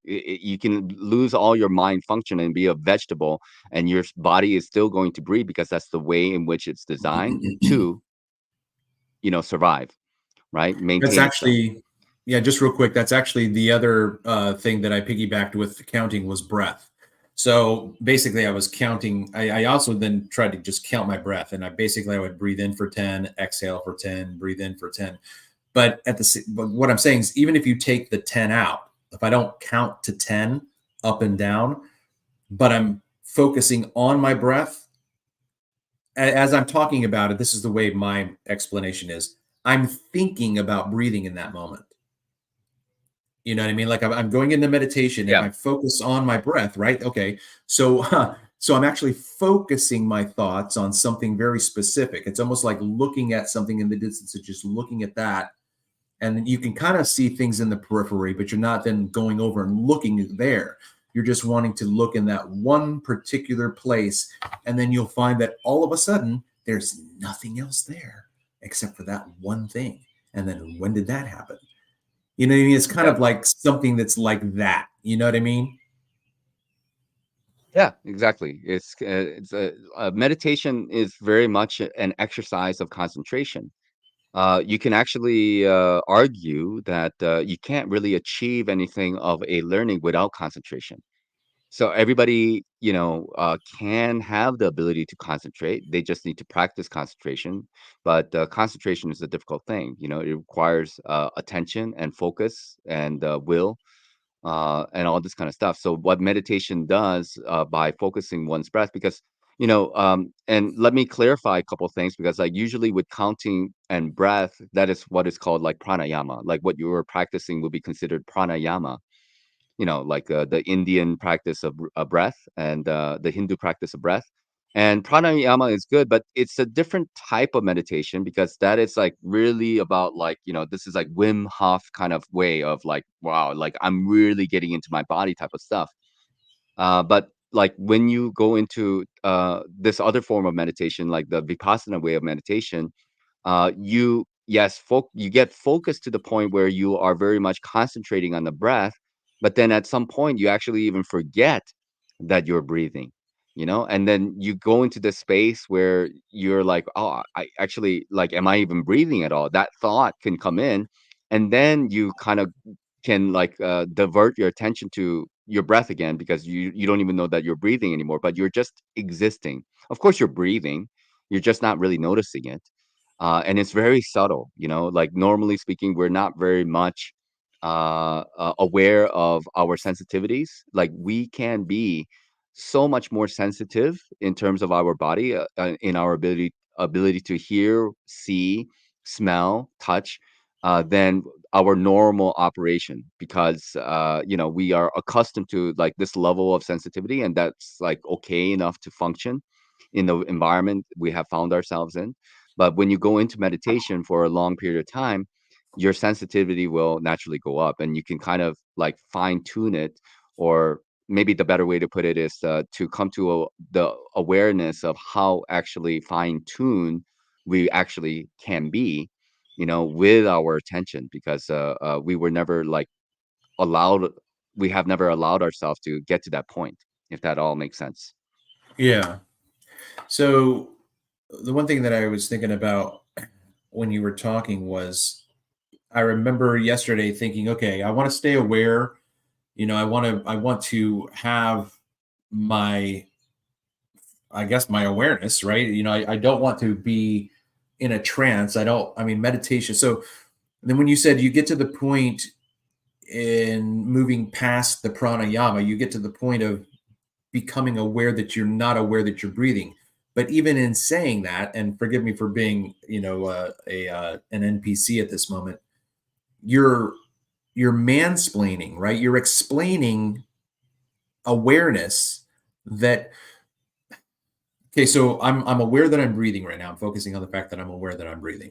[SPEAKER 2] you can lose all your mind function and be a vegetable, and your body is still going to breathe because that's the way in which it's designed to, you know, survive, right?
[SPEAKER 1] That's
[SPEAKER 2] Maintain itself.
[SPEAKER 1] actually, yeah, just real quick. That's actually the other thing that I piggybacked with the counting was breath. So basically, I was counting. I also then tried to just count my breath, and I would breathe in for 10, exhale for 10, breathe in for 10. But but what I'm saying is, even if you take the 10 out, if I don't count to 10 up and down, but I'm focusing on my breath as I'm talking about it, this is the way my explanation is. I'm thinking about breathing in that moment. You know what I mean? Like I'm going into meditation. If
[SPEAKER 2] Yeah.
[SPEAKER 1] I focus on my breath, right? Okay. So, so I'm actually focusing my thoughts on something very specific. It's almost like looking at something in the distance, and just looking at that. And you can kind of see things in the periphery, but you're not then going over and looking there. You're just wanting to look in that one particular place. And then you'll find that all of a sudden there's nothing else there except for that one thing. And then when did that happen? You know what I mean? It's kind
[SPEAKER 2] Yeah.
[SPEAKER 1] of like something that's like that. You know what I mean?
[SPEAKER 2] Yeah, exactly. It's a meditation is very much an exercise of concentration. You can actually argue that you can't really achieve anything of a learning without concentration. So everybody, you know, can have the ability to concentrate. They just need to practice concentration. But concentration is a difficult thing. You know, it requires attention and focus and will and all this kind of stuff. So what meditation does by focusing one's breath, because you know, and let me clarify a couple things because like usually with counting and breath, that is what is called like pranayama. Like what you were practicing would be considered pranayama. You know, like the Indian practice of breath and the Hindu practice of breath. And pranayama is good, but it's a different type of meditation because that is like really about like, this is like Wim Hof kind of way of like, wow, like I'm really getting into my body type of stuff. But like when you go into this other form of meditation, like the Vipassana way of meditation, you yes, you get focused to the point where you are very much concentrating on the breath, but then at some point you actually even forget that you're breathing, and then you go into the space where you're like, oh, I actually like, am I even breathing at all? That thought can come in, and then you kind of can like divert your attention to your breath again because you don't even know that you're breathing anymore, but you're just existing. Of course, you're breathing, you're just not really noticing it. And it's very subtle, like normally speaking, we're not very much aware of our sensitivities. Like we can be so much more sensitive in terms of our body, in our ability to hear, see, smell, touch, than our normal operation because we are accustomed to like this level of sensitivity, and that's like okay enough to function in the environment we have found ourselves in. But when you go into meditation for a long period of time, your sensitivity will naturally go up, and you can kind of like fine tune it. Or maybe the better way to put it is to come to the awareness of how actually fine tuned we actually can be, with our attention, because we were never like allowed, we have never allowed ourselves to get to that point, if that all makes sense.
[SPEAKER 1] Yeah. So the one thing that I was thinking about when you were talking was I remember yesterday thinking, okay, I want to stay aware. I want to have my, I guess, my awareness, right? I don't want to be in a trance. I mean, meditation. So then when you said you get to the point in moving past the pranayama, you get to the point of becoming aware that you're not aware that you're breathing. But even in saying that, and forgive me for being, an NPC at this moment, you're you're mansplaining, right? You're explaining awareness that okay, so I'm aware that I'm breathing right now. I'm focusing on the fact that I'm aware that I'm breathing.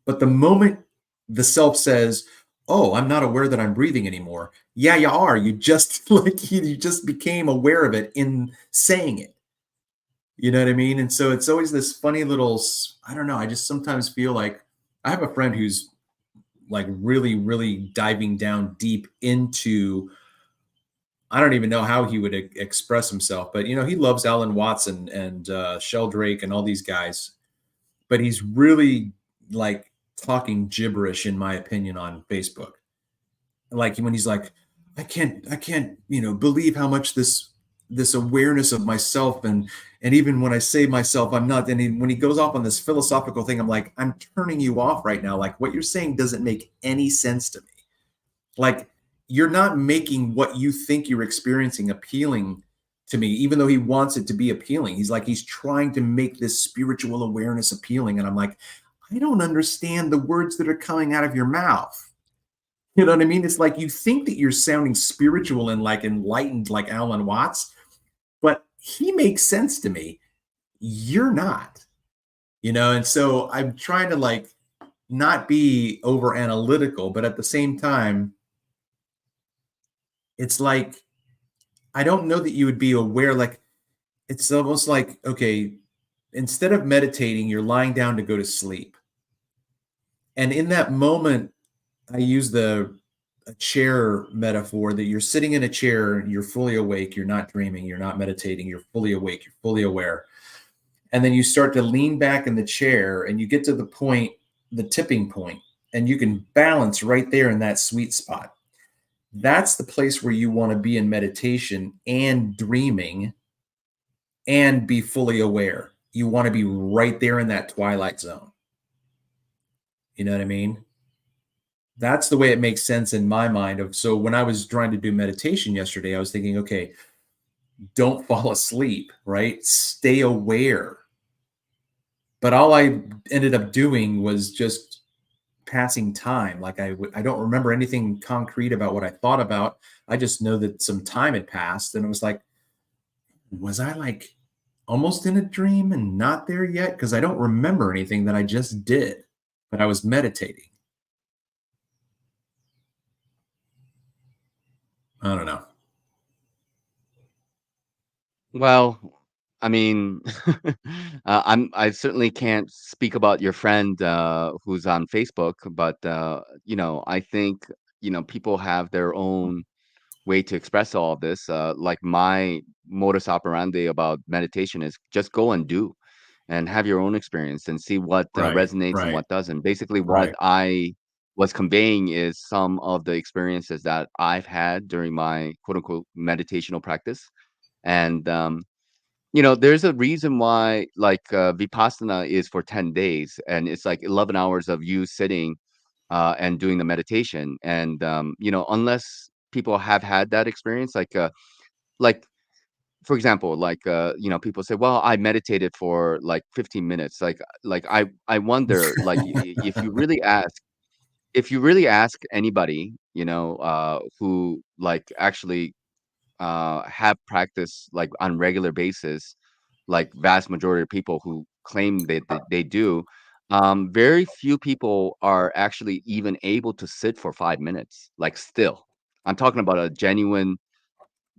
[SPEAKER 1] But the moment the self says, "Oh, I'm not aware that I'm breathing anymore." Yeah, you are. You just like you just became aware of it in saying it. You know what I mean? And so it's always this funny little I don't know, I just sometimes feel like I have a friend who's like really really diving down deep into I don't even know how he would express himself, but he loves Alan Watson and Sheldrake and all these guys, but he's really like talking gibberish in my opinion on Facebook. Like when he's like, I can't, believe how much this awareness of myself and even when I say myself, I'm not. And when he goes off on this philosophical thing, I'm like, I'm turning you off right now. Like what you're saying doesn't make any sense to me. Like you're not making what you think you're experiencing appealing to me, even though he wants it to be appealing. He's like, he's trying to make this spiritual awareness appealing. And I'm like, I don't understand the words that are coming out of your mouth. You know what I mean? It's like you think that you're sounding spiritual and like enlightened, like Alan Watts, but he makes sense to me. You're not, and so I'm trying to like not be over analytical, but at the same time, it's like I don't know that you would be aware. Like it's almost like, okay, instead of meditating, you're lying down to go to sleep. And in that moment, I use the a chair metaphor that you're sitting in a chair, you're fully awake, you're not dreaming, you're not meditating, you're fully awake, you're fully aware. And then you start to lean back in the chair and you get to the point, the tipping point, and you can balance right there in that sweet spot. That's the place where you want to be in meditation and dreaming and be fully aware. You want to be right there in that twilight zone. You know what I mean? That's the way it makes sense in my mind of so when I was trying to do meditation yesterday, I was thinking, okay, don't fall asleep, right? Stay aware. But all I ended up doing was just passing time. Like I don't remember anything concrete about what I thought about. I just know that some time had passed and it was like, was I like almost in a dream and not there yet because I don't remember anything that I just did, but I was meditating. I don't know.
[SPEAKER 2] Well, I mean, I certainly can't speak about your friend who's on Facebook, but I think people have their own way to express all of this. Like my modus operandi about meditation is just go and do, and have your own experience and see what
[SPEAKER 1] Right,
[SPEAKER 2] resonates and
[SPEAKER 1] right,
[SPEAKER 2] what doesn't. Basically, what
[SPEAKER 1] right.
[SPEAKER 2] I was conveying is some of the experiences that I've had during my quote unquote meditational practice, and there's a reason why, like, Vipassana is for 10 days, and it's like 11 hours of you sitting, and doing the meditation, and, unless people have had that experience, like, for example, like, people say, "Well, I meditated for, like, 15 minutes." I wonder, like, I if you really ask anybody, who, like, actually have practice like on regular basis, like vast majority of people who claim that they do, very few people are actually even able to sit for 5 minutes. Like still, I'm talking about a genuine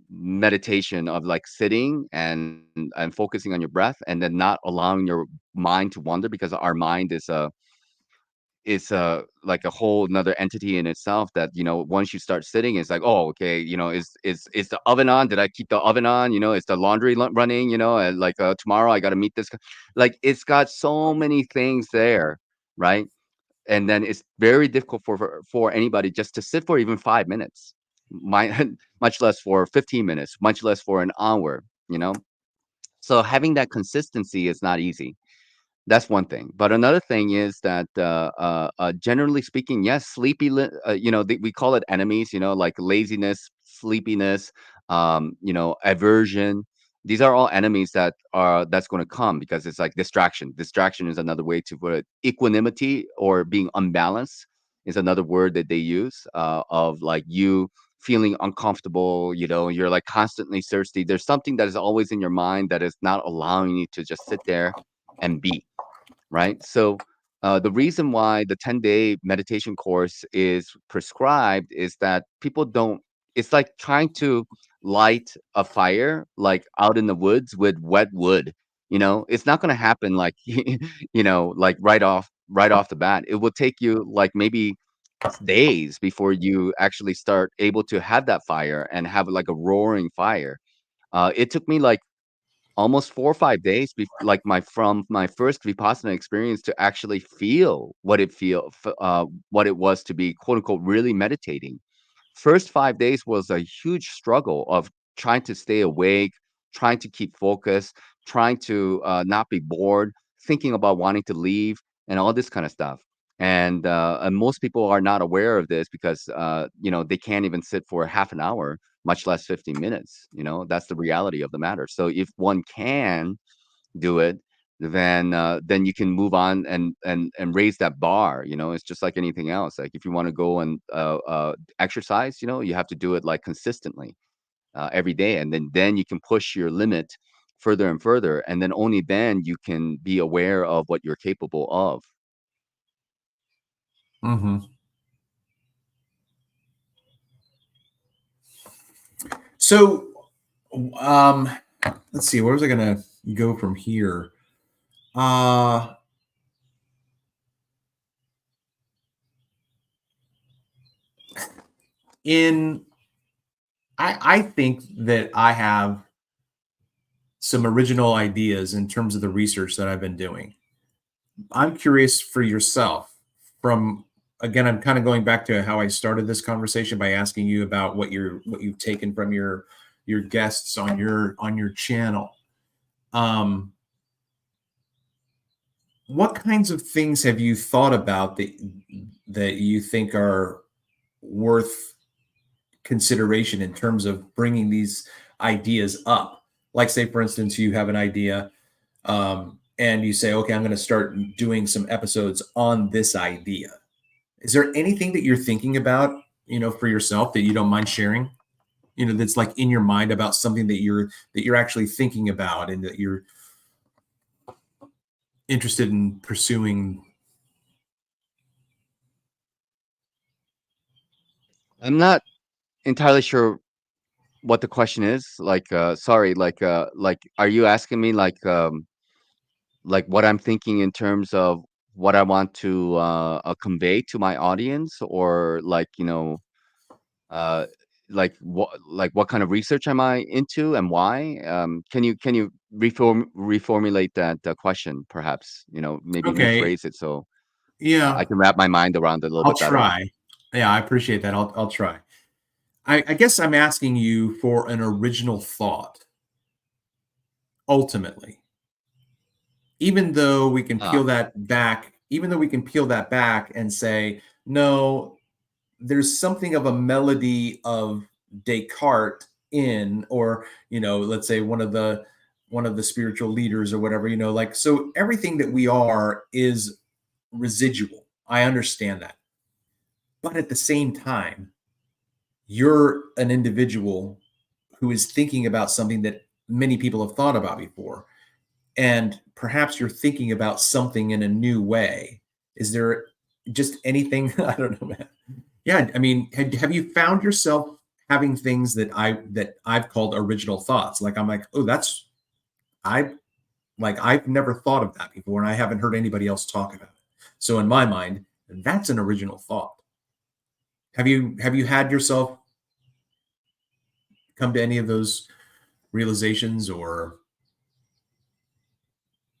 [SPEAKER 2] meditation of like sitting and focusing on your breath, and then not allowing your mind to wander because our mind is a like a whole another entity in itself that, once you start sitting, it's like, "Oh, okay, is the oven on? Did I keep the oven on? Is the laundry running? And like, tomorrow I gotta meet this guy." Like, it's got so many things there, right? And then it's very difficult for anybody just to sit for even 5 minutes, my much less for 15 minutes, much less for an hour, you know? So having that consistency is not easy. That's one thing. But another thing is that, generally speaking, yes, we call it enemies, like laziness, sleepiness, aversion. These are all enemies that's going to come because it's like distraction. Distraction is another way to put it. Equanimity or being unbalanced is another word that they use, of like you feeling uncomfortable. You're like constantly thirsty. There's something that is always in your mind that is not allowing you to just sit there and be. Right? So, the reason why the 10-day meditation course is prescribed is that people don't it's like trying to light a fire, like, out in the woods with wet wood, It's not gonna happen like, like, right off the bat. It will take you, like, maybe days before you actually start able to have that fire and have, like, a roaring fire. It took me, like, almost 4 or 5 days like, from my first Vipassana experience to actually feel what it was to be, quote, unquote, "really meditating." First 5 days was a huge struggle of trying to stay awake, trying to keep focus, trying to, not be bored, thinking about wanting to leave, and all this kinda stuff. And most people are not aware of this because, they can't even sit for half an hour, much less 15 minutes, That's the reality of the matter. So if one can do it, then you can move on and raise that bar, It's just like anything else. Like if you wanna go and, exercise, you have to do it, like, consistently, every day, and then you can push your limit further and further, and then only then you can be aware of what you're capable of.
[SPEAKER 1] Mhm. So, um, let's see, where was I gonna go from here? Uh, in I think that I have some original ideas in terms of the research that I've been doing. I'm curious for yourself from again, I'm kind of going back to how I started this conversation by asking you about what you've taken from your guests on your channel. Um, what kinds of things have you thought about that you think are worth consideration in terms of bringing these ideas up? Like, say, for instance, you have an idea, and you say, okay, I'm going to start doing some episodes on this idea. Is there anything that you're thinking about, for yourself that you don't mind sharing? That's like in your mind about something that you're actually thinking about and that you're interested in pursuing.
[SPEAKER 2] I'm not entirely sure what the question is. Like, sorry, like, are you asking me like what I'm thinking in terms of what I want to convey to my audience, or like, uh, like what kind of research am I into and why? Can you reformulate that question, perhaps? Maybe
[SPEAKER 1] Okay,
[SPEAKER 2] rephrase it so I
[SPEAKER 1] yeah,
[SPEAKER 2] can wrap my mind around it a little
[SPEAKER 1] I'll
[SPEAKER 2] bit better.
[SPEAKER 1] try. Yeah, I appreciate that. I'll try. I guess I'm asking you for an original thought. Ultimately, even though we can
[SPEAKER 2] Ah,
[SPEAKER 1] peel that back, even though we can peel that back and say, no, there's something of a melody of Descartes in, or let's say one of the spiritual leaders or whatever, like, so everything that we are is residual. I understand that. But at the same time, you're an individual who is thinking about something that many people have thought about before. And perhaps you're thinking about something in a new way. Is there just anything? I don't know, man. Yeah, I mean, have you found yourself having things that I've called original thoughts? Like, I'm like, oh, I I've never thought of that before, and I haven't heard anybody else talk about it. So in my mind, that's an original thought. Have you had yourself come to any of those realizations, or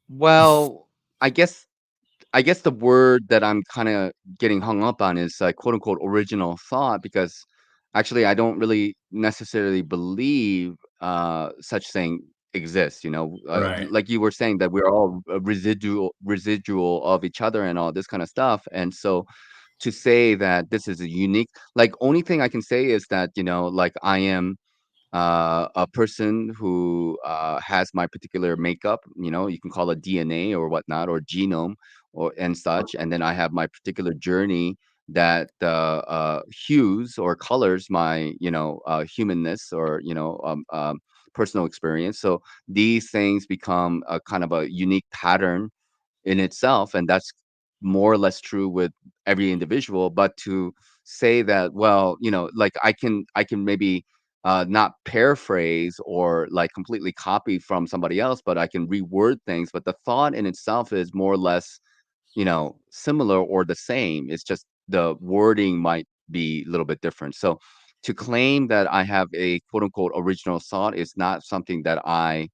[SPEAKER 2] well, I guess I guess the word that I'm kinda getting hung up on is, quote, unquote, "original thought," because actually I don't really necessarily believe, such thing exists,
[SPEAKER 1] right?
[SPEAKER 2] like you were saying that we're all a residual of each other and all this kinda stuff, and so to say that this is a unique, like, only thing I can say is that, like, I am a person who has my particular makeup, you can call it DNA or whatnot, or genome, or and such, and then I have my particular journey that hues or colors my, humanness, or personal experience. So these things become a kind of a unique pattern in itself, and that's more or less true with every individual. But to say that, well, like, I can maybe not paraphrase or like completely copy from somebody else, but I can reword things, but the thought in itself is more or less, similar or the same. It's just the wording might be a little bit different. So to claim that I have a quote unquote original thought is not something that I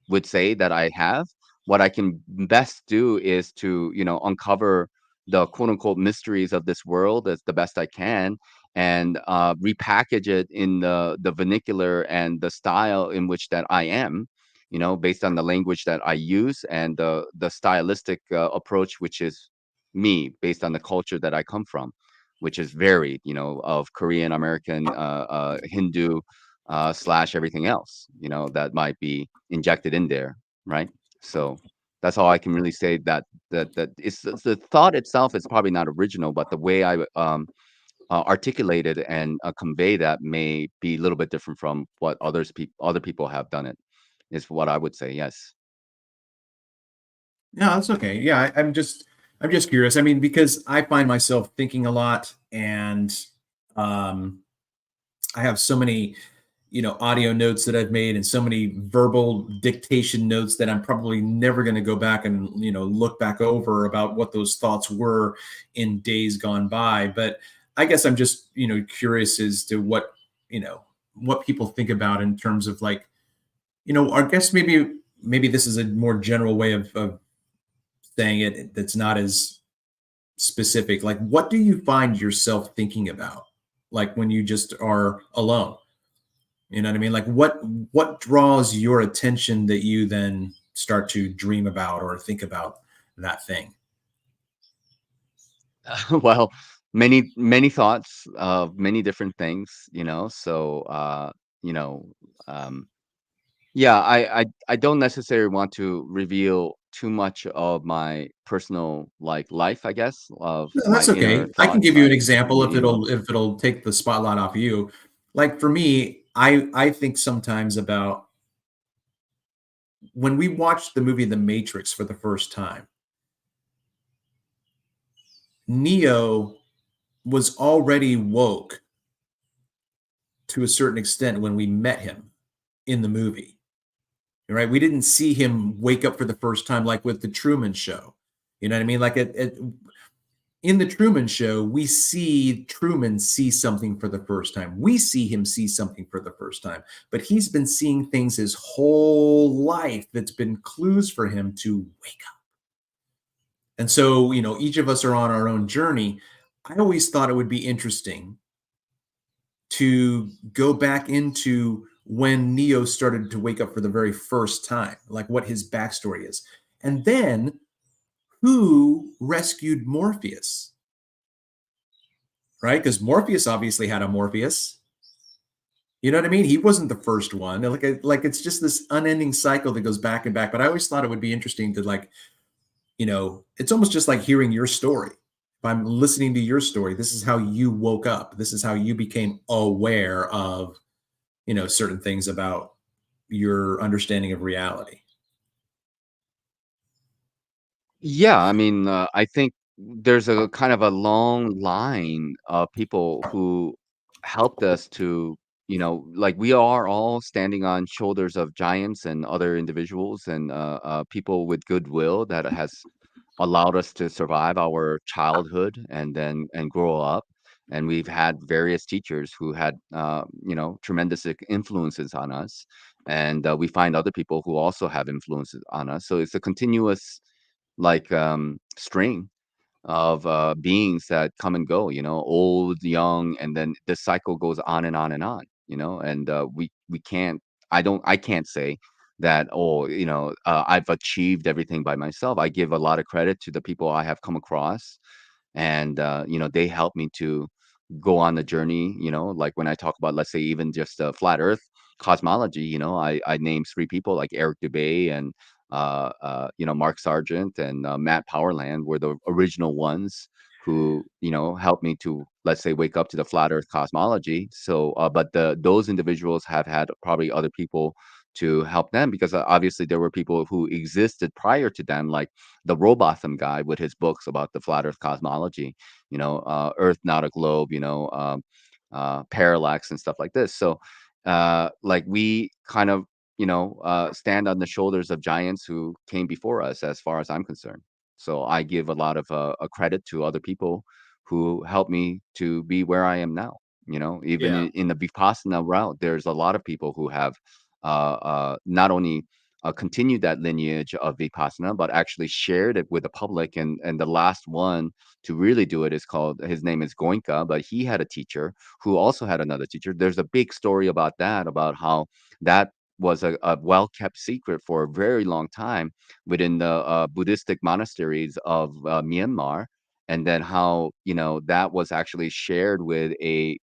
[SPEAKER 2] would say that I have. What I can best do is to, uncover the quote unquote mysteries of this world as the best I can, and repackage it in the vernacular and the style in which that I am, based on the language that I use, and the stylistic approach, which is me, based on the culture that I come from, which is varied, of Korean, American, Hindu, slash everything else, that might be injected in there, right? So that's all I can really say. That it's the thought itself is probably not original, but the way I articulate it and convey that may be a little bit different from what other people have done it. Is what I would say. Yes.
[SPEAKER 1] No, that's okay. Yeah, I'm just curious. I mean, because I find myself thinking a lot, and um, I have so many, audio notes that I've made, and so many verbal dictation notes that I'm probably never going to go back and look back over about what those thoughts were in days gone by. But I guess I'm just curious as to you know what people think about in terms of, like, I guess maybe this is a more general way of saying it that's not as specific. Like, what do you find yourself thinking about, like, when you just are alone? You know what I mean? Like, what draws your attention that you then start to dream about or think about that thing?
[SPEAKER 2] Well, many thoughts of many different things, so you know um yeah, I don't necessarily want to reveal too much of my personal, like, life, I guess, of
[SPEAKER 1] No,
[SPEAKER 2] my
[SPEAKER 1] that's
[SPEAKER 2] inner
[SPEAKER 1] okay. I can
[SPEAKER 2] thoughts,
[SPEAKER 1] give you an
[SPEAKER 2] like,
[SPEAKER 1] example if it'll take the spotlight off you. Like, for me, I think sometimes about when we watched the movie The Matrix for the first time. Neo was already woke to a certain extent when we met him in the movie, right? We didn't see him wake up for the first time like with the Truman Show. You know what I mean? Like in the Truman Show, we see Truman see something for the first time. We see him see something for the first time, but he's been seeing things his whole life that's been clues for him to wake up. And so, each of us are on our own journey. I always thought it would be interesting to go back into when Neo started to wake up for the very first time, like what his backstory is. And then who rescued Morpheus, right? Because Morpheus obviously had a Morpheus. You know what I mean? He wasn't the first one. Like it's just this unending cycle that goes back and back. But I always thought it would be interesting to it's almost just like hearing your story. If I'm listening to your story, this is how you woke up. This is how you became aware of, certain things about your understanding of reality.
[SPEAKER 2] Yeah, I mean, I think there's a kind of a long line of people who helped us to, like we are all standing on shoulders of giants and other individuals and people with goodwill that has allowed us to survive our childhood and grow up. And we've had various teachers who had, tremendous influences on us, and we find other people who also have influences on us. So it's a continuous like string of beings that come and go, old, young, and then the cycle goes on and on and on, and we can't I can't say that, oh, I've achieved everything by myself. I give a lot of credit to the people I have come across, and they help me to go on the journey, like when I talk about, let's say, even just flat earth cosmology, I name three people like Eric Dubay and Mark Sargent and Matt Powerland were the original ones who, helped me to, let's say, wake up to the flat earth cosmology. So but those individuals have had probably other people to help them, because obviously there were people who existed prior to them, like the Robotham guy with his books about the flat earth cosmology, Earth Not a Globe, Parallax and stuff like this. So like we kind of, stand on the shoulders of giants who came before us, as far as I'm concerned. So I give a lot of a credit to other people who helped me to be where I am now. Even
[SPEAKER 1] Yeah.
[SPEAKER 2] in the Vipassana route, there's a lot of people who have not only continued that lineage of Vipassana, but actually shared it with the public. And the last one to really do it is called, his name is Goenka, but he had a teacher who also had another teacher. There's a big story about that, about how that was a well-kept secret for a very long time within the Buddhistic monasteries of Myanmar, and then how that was actually shared with a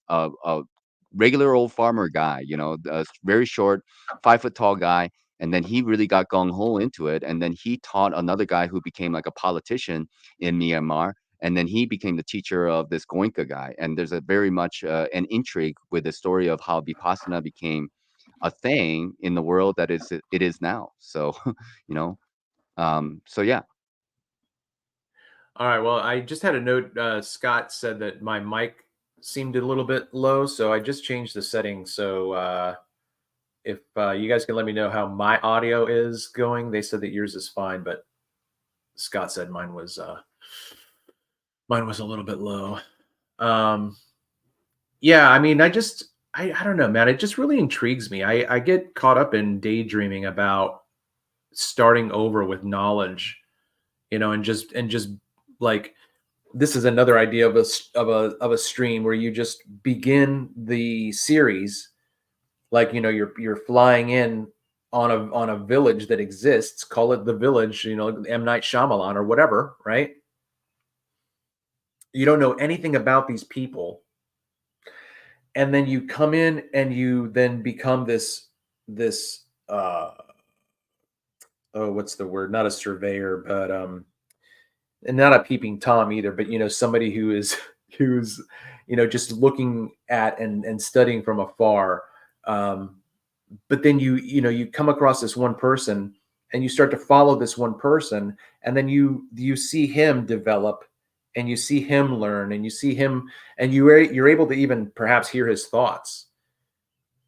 [SPEAKER 2] regular old farmer guy, a very short, 5 foot tall guy, and then he really got gung ho into it, and then he taught another guy who became like a politician in Myanmar. And then he became the teacher of this Goenka guy. And there's a very much an intrigue with the story of how Vipassana became a thing in the world that it is now. So, you know, so yeah.
[SPEAKER 1] All right. Well, I just had a note. Scott said that my mic seemed a little bit low, so I just changed the settings. So if you guys can let me know how my audio is going, they said that yours is fine, but Scott said mine was a little bit low. Um, yeah, I mean, I don't know, man. It just really intrigues me. I get caught up in daydreaming about starting over with knowledge, and just like this is another idea of a stream where you just begin the series like you're flying in on a village that exists, call it the village, M. Night Shyamalan or whatever, right? You don't know anything about these people, and then you come in and you then become this oh, what's the word, not a surveyor, but and not a peeping tom either, but somebody who is who's just looking at and studying from afar. um but then you come across this one person and you start to follow this one person, and then you see him develop
[SPEAKER 3] and you see him learn, and you see him, and you're able to even perhaps hear his thoughts.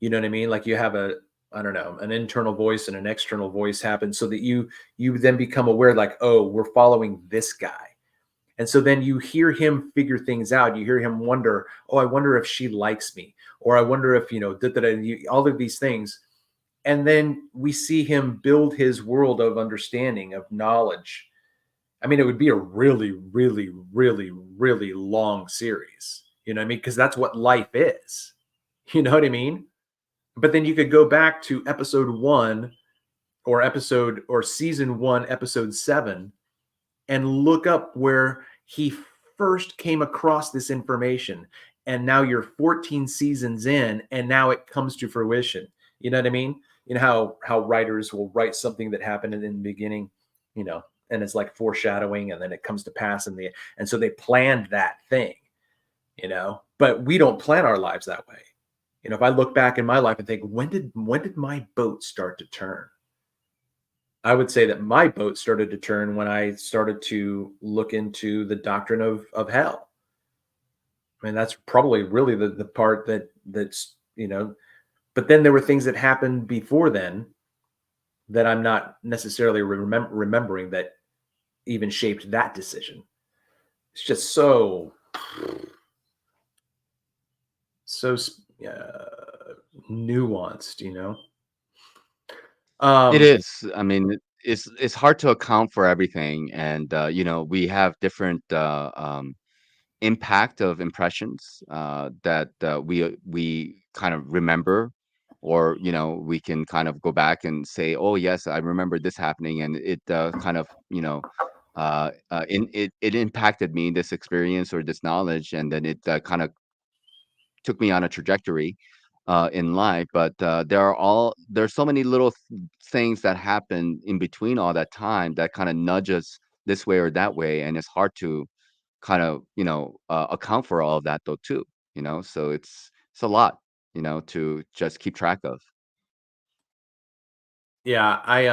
[SPEAKER 3] You know what I mean? Like you have a, I don't know, an internal voice and an external voice happen, so that you then become aware, like, oh, we're following this guy. And so then you hear him figure things out. You hear him wonder, oh, I wonder if she likes me, or I wonder if, all of these things. And then we see him build his world of understanding, of knowledge. I mean, it would be a really, really, really, really long series. You know what I mean? Because that's what life is. You know what I mean? But then you could go back to episode 1 or season 1, episode 7, and look up where he first came across this information. And now you're 14 seasons in, and now it comes to fruition. You know what I mean? You know how writers will write something that happened in the beginning, and it's like foreshadowing, and then it comes to pass and so they planned that thing, but we don't plan our lives that way. If I look back in my life and think, when did my boat start to turn? I would say that my boat started to turn when I started to look into the doctrine of hell. I mean, that's probably really the part that's, but then there were things that happened before then that I'm not necessarily remembering that even shaped that decision. It's just so nuanced,
[SPEAKER 2] It is. I mean, it's hard to account for everything, and we have different impact of impressions that we kind of remember, or we can kind of go back and say, "Oh, yes, I remember this happening," and it kind of it impacted me, this experience or this knowledge, and then it kind of took me on a trajectory in life. But there's so many little things that happen in between all that time that kind of nudges this way or that way, and it's hard to kind of account for all of that though too. So it's a lot to just keep track of.
[SPEAKER 3] Yeah, I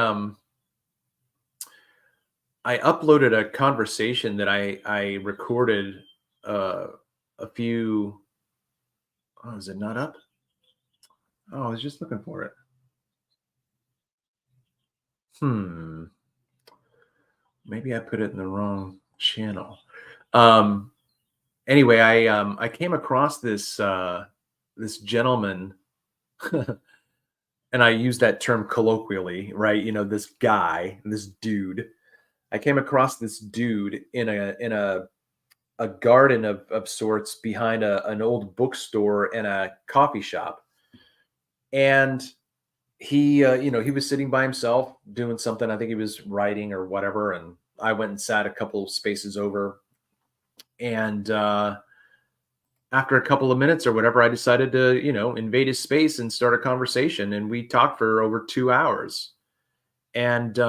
[SPEAKER 3] uploaded a conversation that I recorded a few. Oh, is it not up? Oh, I was just looking for it. Maybe I put it in the wrong channel. Anyway, I came across this gentleman, and I use that term colloquially, right? This guy, this dude. I came across this dude in a garden of sorts behind an old bookstore and a coffee shop, and he was sitting by himself doing something. I think he was writing or whatever, and I went and sat a couple spaces over, and after a couple of minutes or whatever, I decided to invade his space and start a conversation, and we talked for over 2 hours. And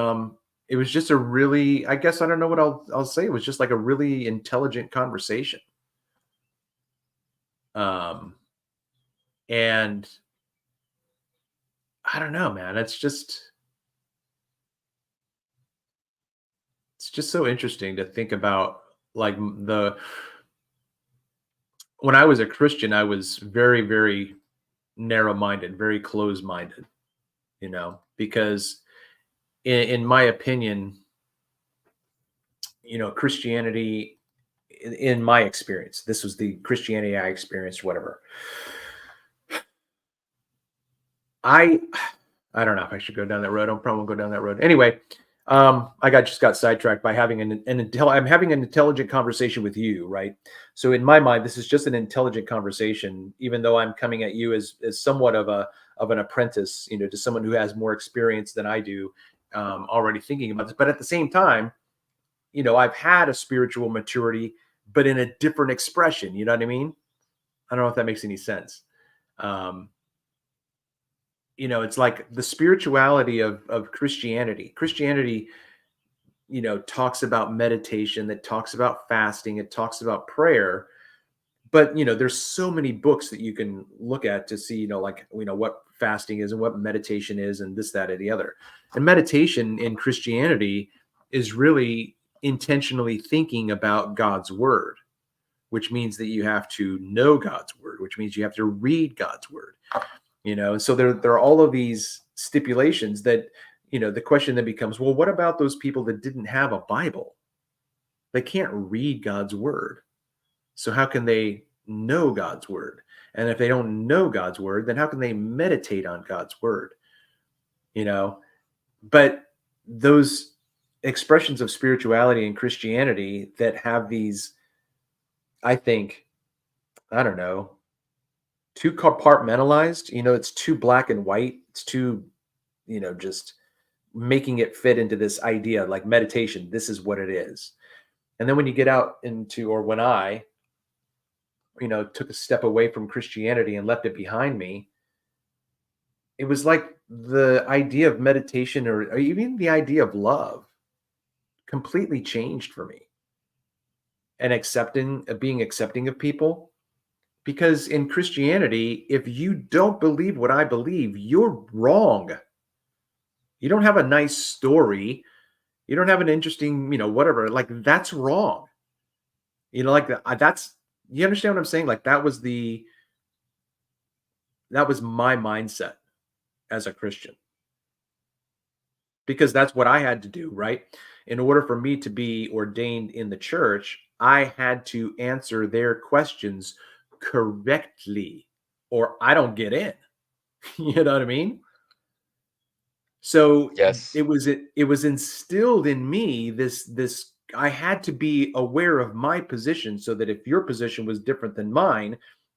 [SPEAKER 3] it was just a really, I guess, I don't know what I'll say. It was just like a really intelligent conversation. And I don't know, man. It's just so interesting to think about, like, when I was a Christian, I was very, very narrow-minded, very close-minded, because in my opinion, Christianity, in my experience, this was the Christianity I experienced, whatever. I don't know if I should go down that road. I probably won't go down that road. Anyway, I just got sidetracked by having I'm having an intelligent conversation with you, right? So in my mind, this is just an intelligent conversation, even though I'm coming at you as somewhat of an apprentice, to someone who has more experience than I do, already thinking about this. But at the same time, I've had a spiritual maturity, but in a different expression. You know what I mean? I don't know if that makes any sense. It's like the spirituality of Christianity. Christianity, talks about meditation, that talks about fasting, it talks about prayer. But there's so many books that you can look at to see, what fasting is and what meditation is and this, that, or the other. And meditation in Christianity is really intentionally thinking about God's word, which means that you have to know God's word, which means you have to read God's word. So there are all of these stipulations that, the question then becomes, well, what about those people that didn't have a Bible? They can't read God's word. So how can they know God's word? And if they don't know God's word, then how can they meditate on God's word? But those expressions of spirituality and Christianity that have these, I think, I don't know, too compartmentalized, it's too black and white. It's too, just making it fit into this idea like meditation. This is what it is. And then when you get out into, or when I, took a step away from Christianity and left it behind me, it was like the idea of meditation or even the idea of love completely changed for me. And being accepting of people. Because in Christianity, if you don't believe what I believe, you're wrong. You don't have a nice story. You don't have an interesting, whatever. Like, that's wrong. Like that's, you understand what I'm saying? Like, that was my mindset as a Christian. Because that's what I had to do, right? In order for me to be ordained in the church, I had to answer their questions correctly, or I don't get in. You know what I mean? So
[SPEAKER 2] Yes.
[SPEAKER 3] it was instilled in me this I had to be aware of my position, so that if your position was different than mine,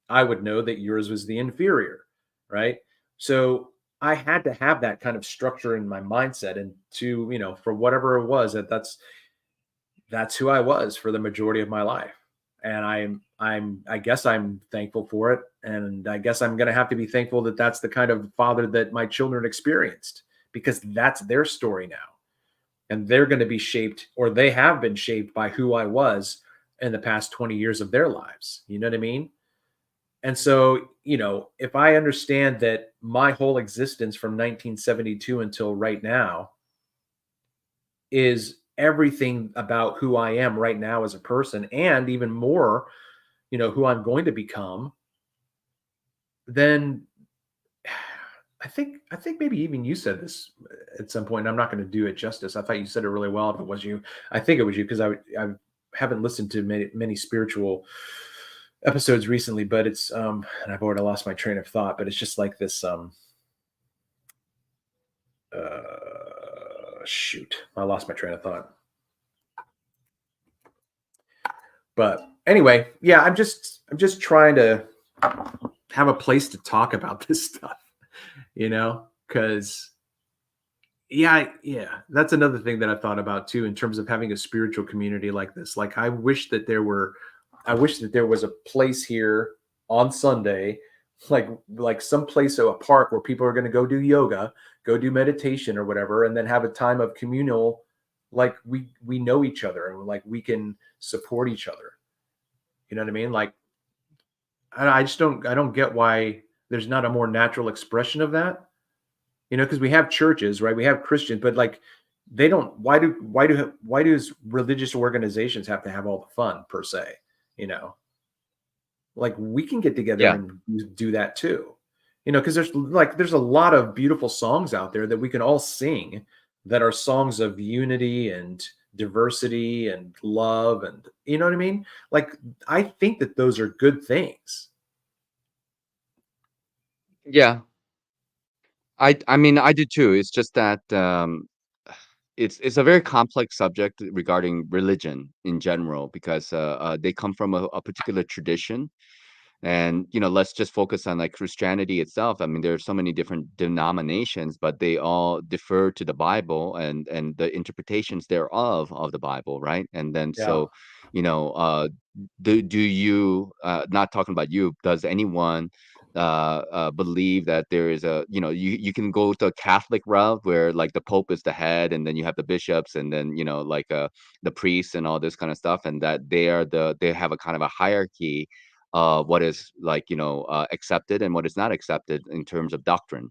[SPEAKER 3] I would know that yours was the inferior, right? So I had to have that kind of structure in my mindset, and to, for whatever it was, that's who I was for the majority of my life. And I guess I'm thankful for it. And I guess I'm going to have to be thankful that that's the kind of father that my children experienced, because that's their story now. And they're going to be shaped, or they have been shaped, by who I was in the past 20 years of their lives. You know what I mean? And so, if I understand that my whole existence from 1972 until right now is everything about who I am right now as a person, and even more, who I'm going to become, then I think maybe even you said this at some point, and I'm not going to do it justice. I thought you said it really well. If it was you, I think it was you, because I haven't listened to many spiritual episodes recently, but it's and I've already lost my train of thought, but it's just like this shoot, I lost my train of thought. But anyway, yeah, I'm just trying to have a place to talk about this stuff, because yeah, that's another thing that I thought about too, in terms of having a spiritual community like this. Like, I wish that there was a place here on Sunday, like some place, a park where people are going to go do yoga, go do meditation or whatever, and then have a time of communal, like we know each other, and like we can support each other. You know what I mean? Like, I don't get why there's not a more natural expression of that. Because we have churches, right? We have Christians, but like, they don't. Why does religious organizations have to have all the fun per se? Like, we can get together
[SPEAKER 2] Yeah.
[SPEAKER 3] and do that too. Because there's a lot of beautiful songs out there that we can all sing, that are songs of unity and diversity and love, and you know what I mean? Like, I think that those are good things.
[SPEAKER 2] Yeah. I mean, I do too. It's just that it's a very complex subject regarding religion in general, because they come from a particular tradition. And, let's just focus on like Christianity itself. I mean, there are so many different denominations, but they all defer to the Bible and the interpretations thereof of the Bible, right? And then
[SPEAKER 3] Yeah.
[SPEAKER 2] so, you know, uh, do you not talking about you? Does anyone believe that there is you can go to a Catholic route where like the Pope is the head, and then you have the bishops, and then like the priests and all this kind of stuff, and that they have a kind of a hierarchy what is like accepted and what is not accepted in terms of doctrine.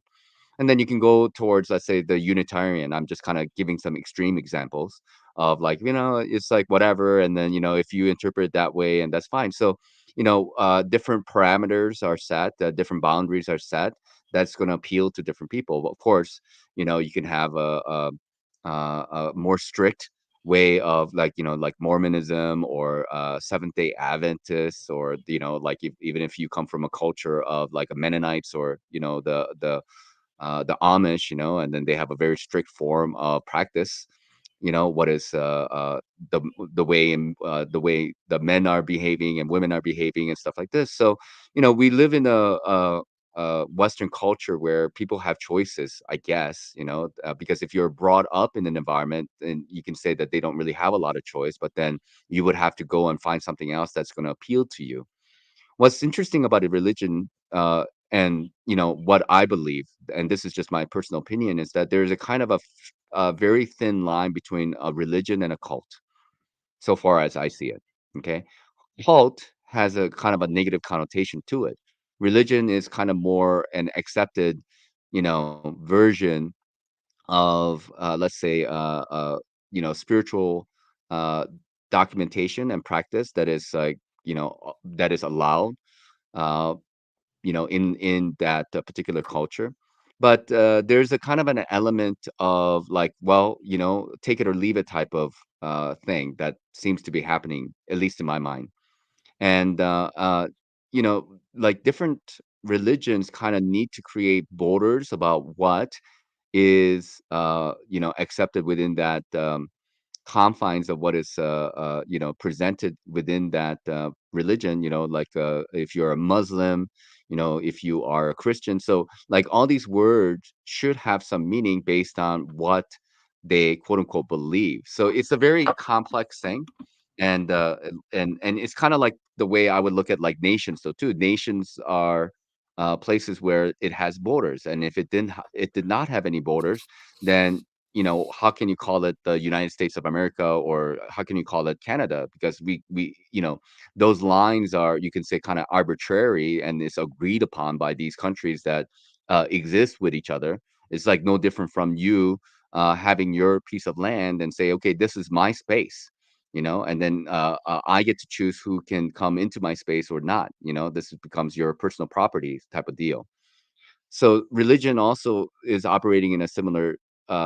[SPEAKER 2] And then you can go towards, let's say, the Unitarian. I'm just kind of giving some extreme examples, of like, it's like whatever, and then if you interpret it that way, and that's fine. So different parameters are set, different boundaries are set, that's going to appeal to different people. But of course, you can have a more strict way of like like Mormonism or Seventh Day Adventists, or like even if you come from a culture of like a Mennonites, or the Amish, and then they have a very strict form of practice. What is the the way the men are behaving and women are behaving and stuff like this. So we live in a Western culture where people have choices, I guess. Because if you're brought up in an environment, then you can say that they don't really have a lot of choice, but then you would have to go and find something else that's going to appeal to you. What's interesting about a religion, and what I believe, and this is just my personal opinion, is that there's a kind of a very thin line between a religion and a cult, so far as I see it. Okay, cult has a kind of a negative connotation to it. Religion is kind of more an accepted, version of, let's say, spiritual uh, documentation and practice that is like, that is allowed uh, in that particular culture. But there's a kind of an element of like, well, take it or leave it type of thing that seems to be happening, at least in my mind. And like different religions kind of need to create borders about what is accepted within that confines of what is presented within that religion, like if you're a Muslim, if you are a Christian. So like all these words should have some meaning based on what they quote unquote believe. So it's a very complex thing. And it's kind of like the way I would look at like nations though too. Nations are places where it has borders, and if it did not have any borders, then how can you call it the United States of America, or how can you call it Canada? Because we those lines are, you can say, kind of arbitrary, and it's agreed upon by these countries that exist with each other. It's like no different from you having your piece of land and say, okay, this is my space, and then I get to choose who can come into my space or not. Becomes your personal property type of deal. So religion also is operating in a similar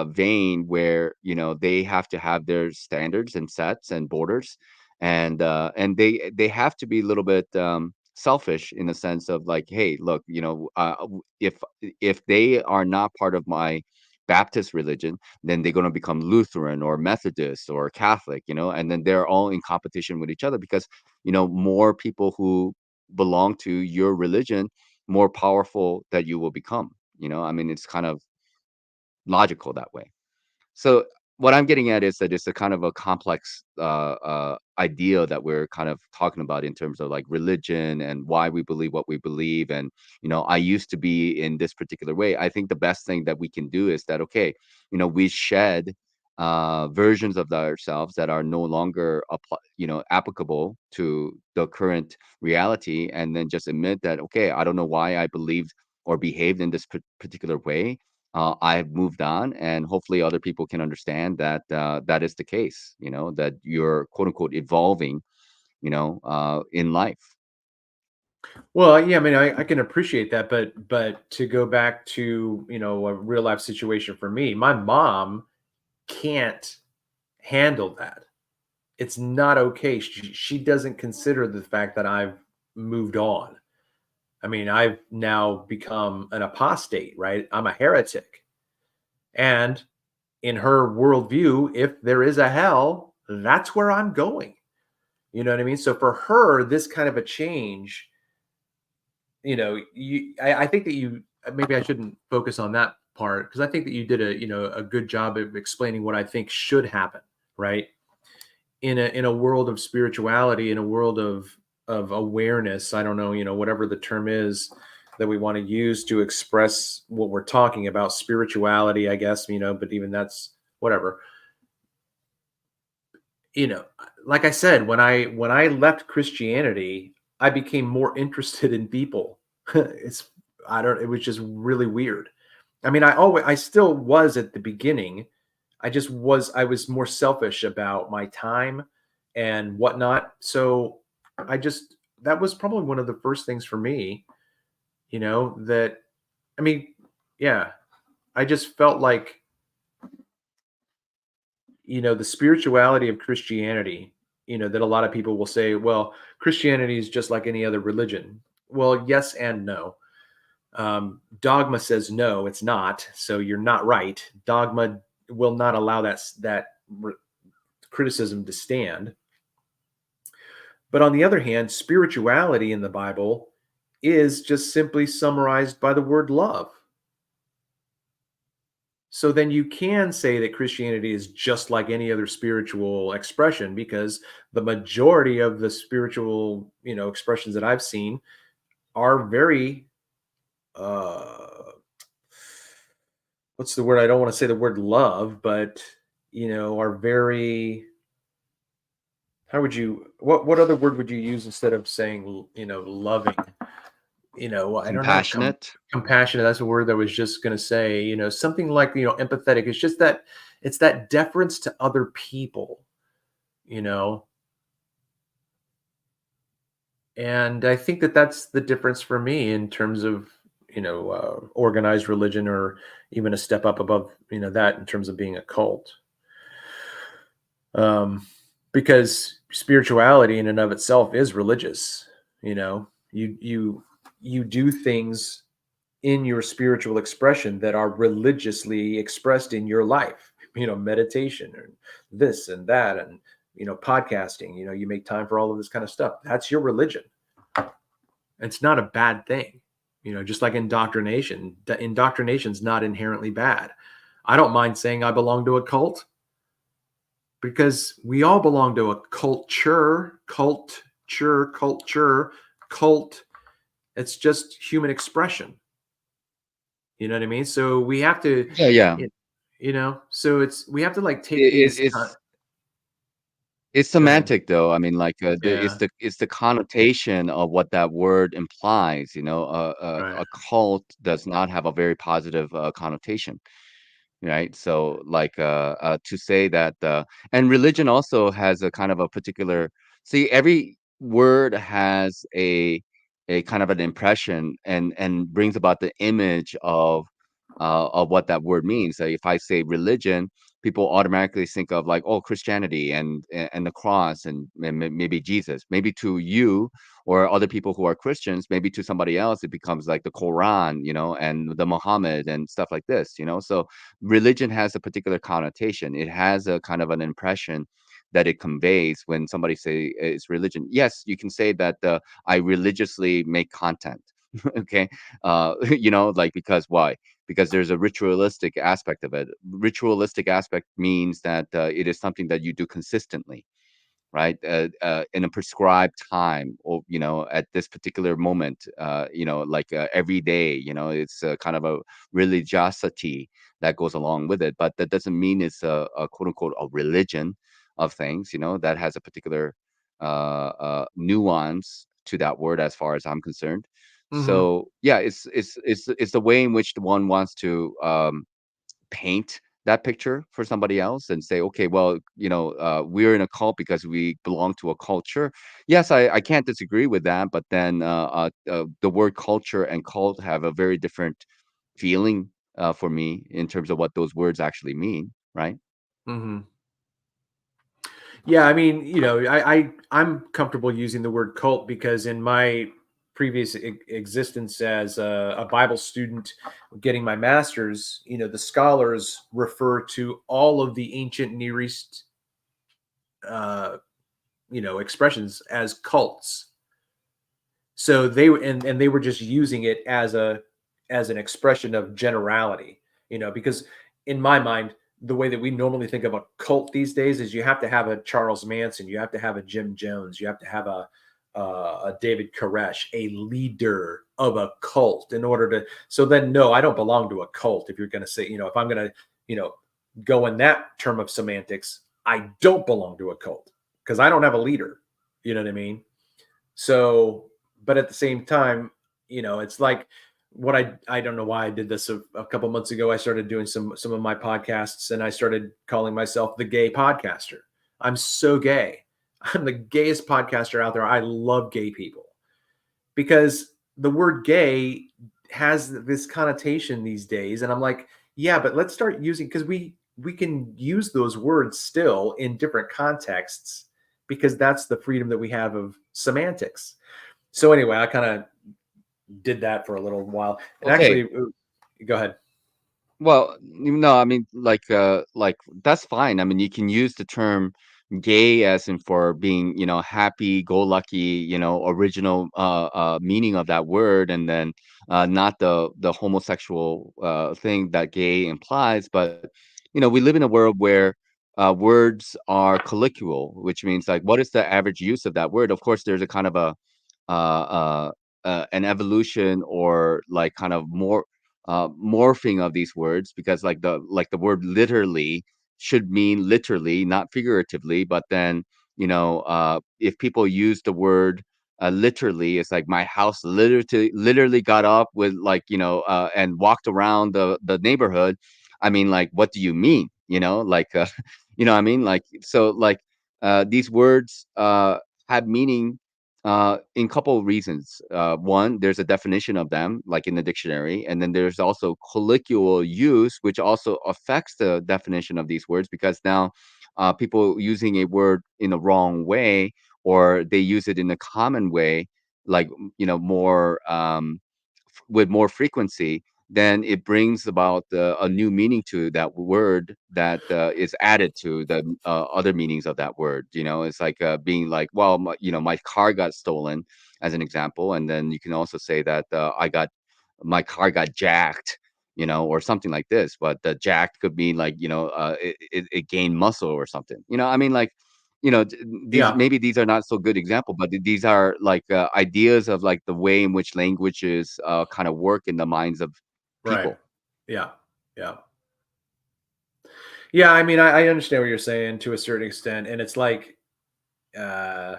[SPEAKER 2] vein where they have to have their standards and sets and borders, and they have to be a little bit selfish in the sense of like, hey, look, if they are not part of my Baptist religion, then they're going to become Lutheran or Methodist or Catholic, and then they're all in competition with each other because more people who belong to your religion, more powerful that you will become. I mean, it's kind of logical that way. So what I'm getting at is that it's a kind of a complex idea that we're kind of talking about in terms of like religion and why we believe what we believe. And I used to be in this particular way. I think the best thing that we can do is that, okay, we shed versions of ourselves that are no longer applicable to the current reality, and then just admit that, okay, I don't know why I believed or behaved in this particular way. I've moved on, and hopefully other people can understand that that is the case. That you're quote unquote evolving, in life.
[SPEAKER 3] Well, yeah, I mean, I can appreciate that, but to go back to a real life situation for me, my mom can't handle that. It's not okay. She doesn't consider the fact that I've moved on. I mean, I've now become an apostate, right? I'm a heretic. And in her worldview, if there is a hell, that's where I'm going. You know what I mean? So for her, this kind of a change, I think that maybe I shouldn't focus on that part, because I think that you did a good job of explaining what I think should happen, right? In a world of spirituality, in a world of awareness, I don't know, whatever the term is that we want to use to express what we're talking about, spirituality, I guess, but even that's whatever. you know like I said, when I left Christianity, I became more interested in people. it's I don't It was just really weird. I mean, I still was at the beginning. I was more selfish about my time and whatnot. So that was probably one of the first things for me, that, I mean, yeah, I just felt like, the spirituality of Christianity, that a lot of people will say, well, Christianity is just like any other religion. Well, yes and no. Dogma says no, it's not. So you're not right. Dogma will not allow criticism to stand. But on the other hand, spirituality in the Bible is just simply summarized by the word love. So then you can say that Christianity is just like any other spiritual expression, because the majority of the spiritual, expressions that I've seen are very, what's the word? I don't want to say the word love, but, are very, what other word would you use instead of saying, loving? I don't know.
[SPEAKER 2] Compassionate.
[SPEAKER 3] Compassionate. That's a word that I was just going to say, something like, empathetic. It's just that it's that deference to other people, and I think that that's the difference for me in terms of, organized religion, or even a step up above, that in terms of being a cult. Because spirituality in and of itself is religious. You do things in your spiritual expression that are religiously expressed in your life, meditation and this and that, and, podcasting, you make time for all of this kind of stuff. That's your religion. It's not a bad thing. Just like indoctrination's not inherently bad. I don't mind saying I belong to a cult, because we all belong to a culture. It's just human expression. You know what I mean? So we have to,
[SPEAKER 2] Yeah.
[SPEAKER 3] so we have to like take
[SPEAKER 2] It,
[SPEAKER 3] these.
[SPEAKER 2] it's
[SPEAKER 3] Go ahead.
[SPEAKER 2] semantic though. I mean, like
[SPEAKER 3] Yeah.
[SPEAKER 2] it's the connotation of what that word implies.
[SPEAKER 3] Right.
[SPEAKER 2] A cult does not have a very positive connotation. Right. So like to say that and religion also has a kind of a particular, see, every word has a kind of an impression and brings about the image of what that word means. So if I say religion, people automatically think of like, oh, Christianity and the cross and maybe Jesus. Maybe to you or other people who are Christians, maybe to somebody else it becomes like the Quran, and the Muhammad and stuff like this. So religion has a particular connotation. It has a kind of an impression that it conveys when somebody say it's religion. Yes, you can say that I religiously make content. Okay. Like, because why? Because there's a ritualistic aspect of it. Ritualistic aspect means that it is something that you do consistently, right? In a prescribed time, or at this particular moment, like every day. It's kind of a religiosity that goes along with it, but that doesn't mean it's a quote unquote a religion of things. That has a particular nuance to that word, as far as I'm concerned.
[SPEAKER 3] Mm-hmm.
[SPEAKER 2] So yeah, it's the way in which the one wants to paint that picture for somebody else and say, okay, well, we're in a cult because we belong to a culture. Yes, I can't disagree with that, but then the word culture and cult have a very different feeling for me in terms of what those words actually mean, right?
[SPEAKER 3] Mm-hmm. Yeah, I mean, I'm comfortable using the word cult because in my previous existence as a Bible student, getting my master's, the scholars refer to all of the ancient Near East, uh, expressions as cults. So and they were just using it as an expression of generality, because in my mind, the way that we normally think of a cult these days is you have to have a Charles Manson, you have to have a Jim Jones, you have to have a David Koresh, a leader of a cult in order to. So then, no, I don't belong to a cult. If you're going to say, if I'm going to, go in that term of semantics, I don't belong to a cult because I don't have a leader. You know what I mean? So, but at the same time, it's like I don't know why I did this a couple months ago. I started doing some of my podcasts, and I started calling myself the gay podcaster. I'm so gay. I'm the gayest podcaster out there. I love gay people because the word gay has this connotation these days, and I'm like, yeah, but let's start using, because we can use those words still in different contexts, because that's the freedom that we have of semantics. So anyway, I kind of did that for a little while. And
[SPEAKER 2] Okay.
[SPEAKER 3] actually, go ahead.
[SPEAKER 2] Well, no, I mean, like that's fine. I mean, you can use the term gay as in for being, happy, go lucky, original meaning of that word, and then not the homosexual thing that gay implies. But we live in a world where words are colloquial, which means like, what is the average use of that word? Of course, there's a kind of a uh, an evolution or like kind of more morphing of these words, because like the word literally should mean literally, not figuratively. But then if people use the word literally, it's like my house literally got up with like and walked around the neighborhood. I mean, like, what do you mean? Like what I mean, like, so like these words have meaning in couple of reasons. One, there's a definition of them, like in the dictionary, and then there's also colloquial use, which also affects the definition of these words, because now people using a word in the wrong way, or they use it in a common way, like more with more frequency, then it brings about a new meaning to that word that is added to the other meanings of that word. It's like being like, well, my car got stolen, as an example, and then you can also say that my car got jacked, or something like this. But the jacked could mean like it gained muscle or something. I mean, like these,
[SPEAKER 3] Yeah,
[SPEAKER 2] maybe these are not so good example, but these are like ideas of like the way in which languages kind of work in the minds of
[SPEAKER 3] right.
[SPEAKER 2] people.
[SPEAKER 3] Yeah, yeah, yeah. I mean, I understand what you're saying to a certain extent, and it's like uh,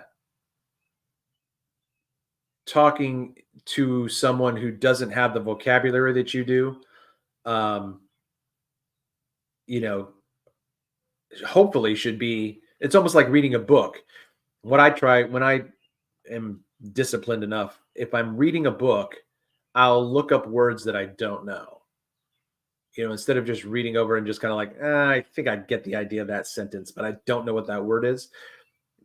[SPEAKER 3] talking to someone who doesn't have the vocabulary that you do. Um, you know, hopefully, should be. It's almost like reading a book. What I try when I am disciplined enough, if I'm reading a book, I'll look up words that I don't know. Instead of just reading over and just kind of like, I think I get the idea of that sentence, but I don't know what that word is.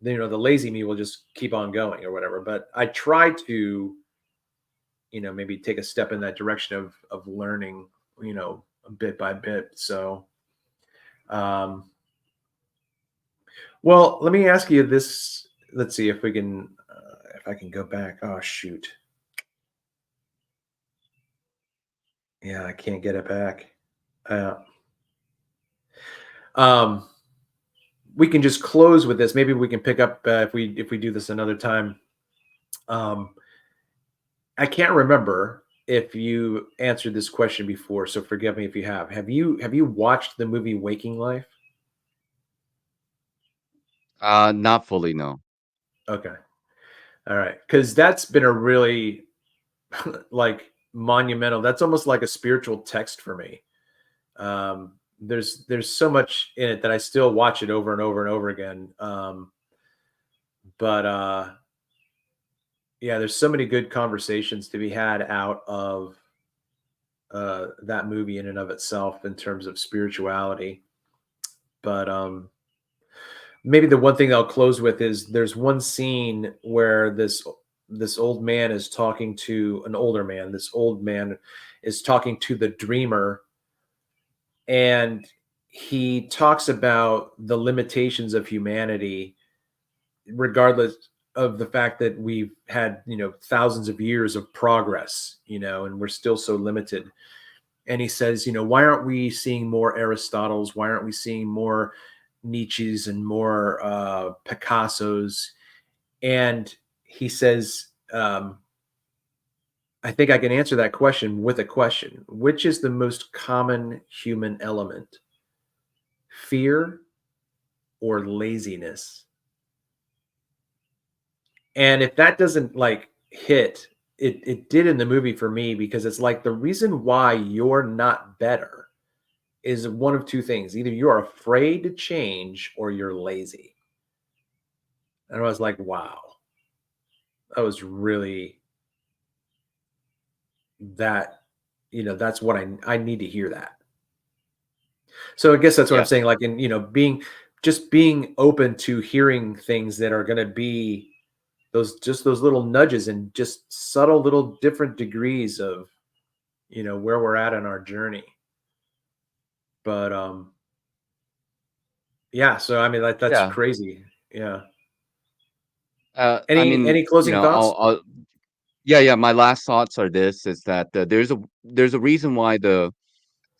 [SPEAKER 3] Then, the lazy me will just keep on going or whatever. But I try to, maybe take a step in that direction of learning, bit by bit. So, um, well, let me ask you this. Let's see if we can, if I can go back. Oh, shoot. Yeah, I can't get it back. Uh, um, we can just close with this. Maybe we can pick up if we do this another time. Um, I can't remember if you answered this question before, so forgive me if you have. Have you watched the movie Waking Life?
[SPEAKER 2] Not fully, no.
[SPEAKER 3] Okay, all right, because that's been a really like monumental. That's almost like a spiritual text for me. There's so much in it that I still watch it over and over and over again. But yeah, there's so many good conversations to be had out of that movie in and of itself in terms of spirituality. But maybe the one thing I'll close with is there's one scene where this old man is talking to an older man. This old man is talking to the dreamer, and he talks about the limitations of humanity, regardless of the fact that we've had thousands of years of progress, and we're still so limited. And he says, why aren't we seeing more Aristotles? Why aren't we seeing more Nietzsche's and more Picasso's? And he says, I think I can answer that question with a question. Which is the most common human element? Fear or laziness? And if that doesn't like hit, it did in the movie for me, because it's like the reason why you're not better is one of two things. Either you're afraid to change or you're lazy. And I was like, wow, that was really that, that's what I need to hear that. So I guess that's what I'm
[SPEAKER 2] Yeah.
[SPEAKER 3] saying. Like, in, being open to hearing things that are going to be those little nudges and just subtle little different degrees of, where we're at in our journey. But, yeah, so I mean, that's
[SPEAKER 2] Yeah.
[SPEAKER 3] crazy. Yeah.
[SPEAKER 2] I
[SPEAKER 3] Any
[SPEAKER 2] mean,
[SPEAKER 3] closing thoughts?
[SPEAKER 2] yeah. My last thoughts are this: is that there's a reason why the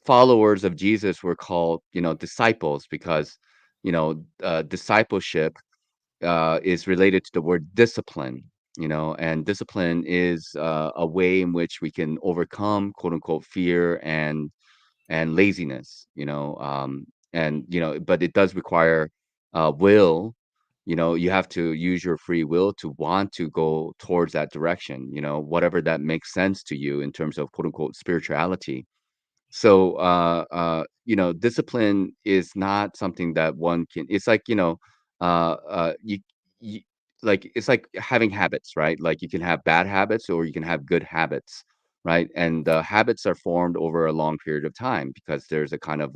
[SPEAKER 2] followers of Jesus were called, disciples, because discipleship is related to the word discipline, and discipline is a way in which we can overcome quote unquote fear and laziness, and but it does require will. You have to use your free will to want to go towards that direction, whatever that makes sense to you in terms of quote unquote spirituality. So, discipline is not something that one can. It's like, you like it's like having habits, right? Like you can have bad habits or you can have good habits, right? And habits are formed over a long period of time because there's a kind of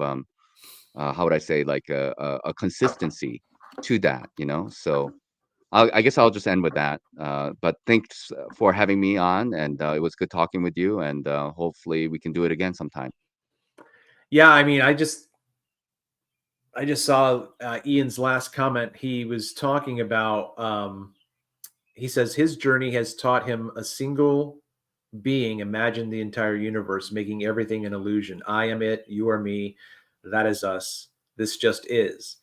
[SPEAKER 2] how would I say, like a consistency to that, So I guess I'll just end with that. But thanks for having me on, and it was good talking with you, and hopefully we can do it again sometime.
[SPEAKER 3] Yeah, I mean, I just saw Ian's last comment. He was talking about, he says his journey has taught him a single being imagined the entire universe, making everything an illusion. I am it, you are me, that is us. This just is.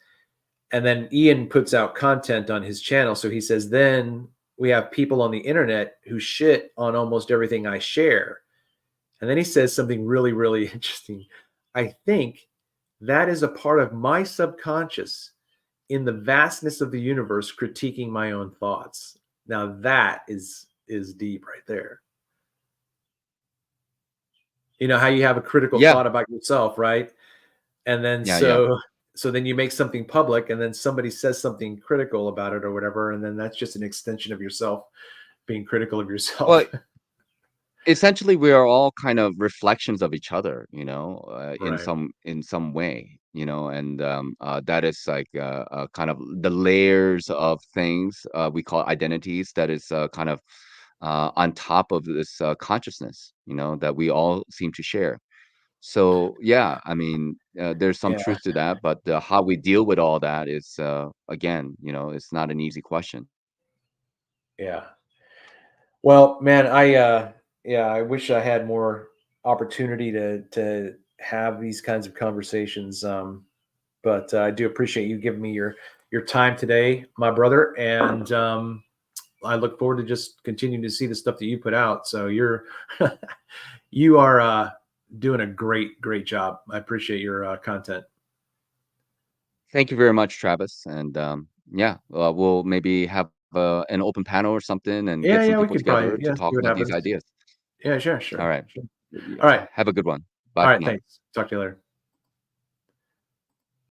[SPEAKER 3] And then Ian puts out content on his channel. So he says, then we have people on the internet who shit on almost everything I share. And then he says something really, really interesting. I think that is a part of my subconscious in the vastness of the universe critiquing my own thoughts. Now that is deep right there. You know how you have a critical
[SPEAKER 2] Yeah,
[SPEAKER 3] thought about yourself, right? And then
[SPEAKER 2] yeah.
[SPEAKER 3] so then you make something public, and then somebody says something critical about it or whatever, and then that's just an extension of yourself being critical of
[SPEAKER 2] Well,
[SPEAKER 3] yourself.
[SPEAKER 2] essentially, we are all kind of reflections of each other,
[SPEAKER 3] Right.
[SPEAKER 2] in some way, and that is like kind of the layers of things we call identities. That is kind of on top of this consciousness, that we all seem to share. So yeah, I mean, there's some
[SPEAKER 3] Yeah.
[SPEAKER 2] truth to that, but how we deal with all that is again, it's not an easy question.
[SPEAKER 3] Yeah. Well, man, yeah, I wish I had more opportunity to have these kinds of conversations. But I do appreciate you giving me your time today, my brother, and I look forward to just continuing to see the stuff that you put out. So you are doing a great job. I appreciate your content.
[SPEAKER 2] Thank you very much, Travis. And yeah, we'll maybe have an open panel or something and get some
[SPEAKER 3] Yeah, we
[SPEAKER 2] people
[SPEAKER 3] could probably,
[SPEAKER 2] together to
[SPEAKER 3] yeah,
[SPEAKER 2] talk
[SPEAKER 3] see what
[SPEAKER 2] about these
[SPEAKER 3] happens.
[SPEAKER 2] ideas.
[SPEAKER 3] Yeah, sure,
[SPEAKER 2] All
[SPEAKER 3] sure,
[SPEAKER 2] right.
[SPEAKER 3] sure. All
[SPEAKER 2] Yeah,
[SPEAKER 3] right,
[SPEAKER 2] have a good one. Bye
[SPEAKER 3] all
[SPEAKER 2] for
[SPEAKER 3] right.
[SPEAKER 2] now.
[SPEAKER 3] Thanks. Talk to you later.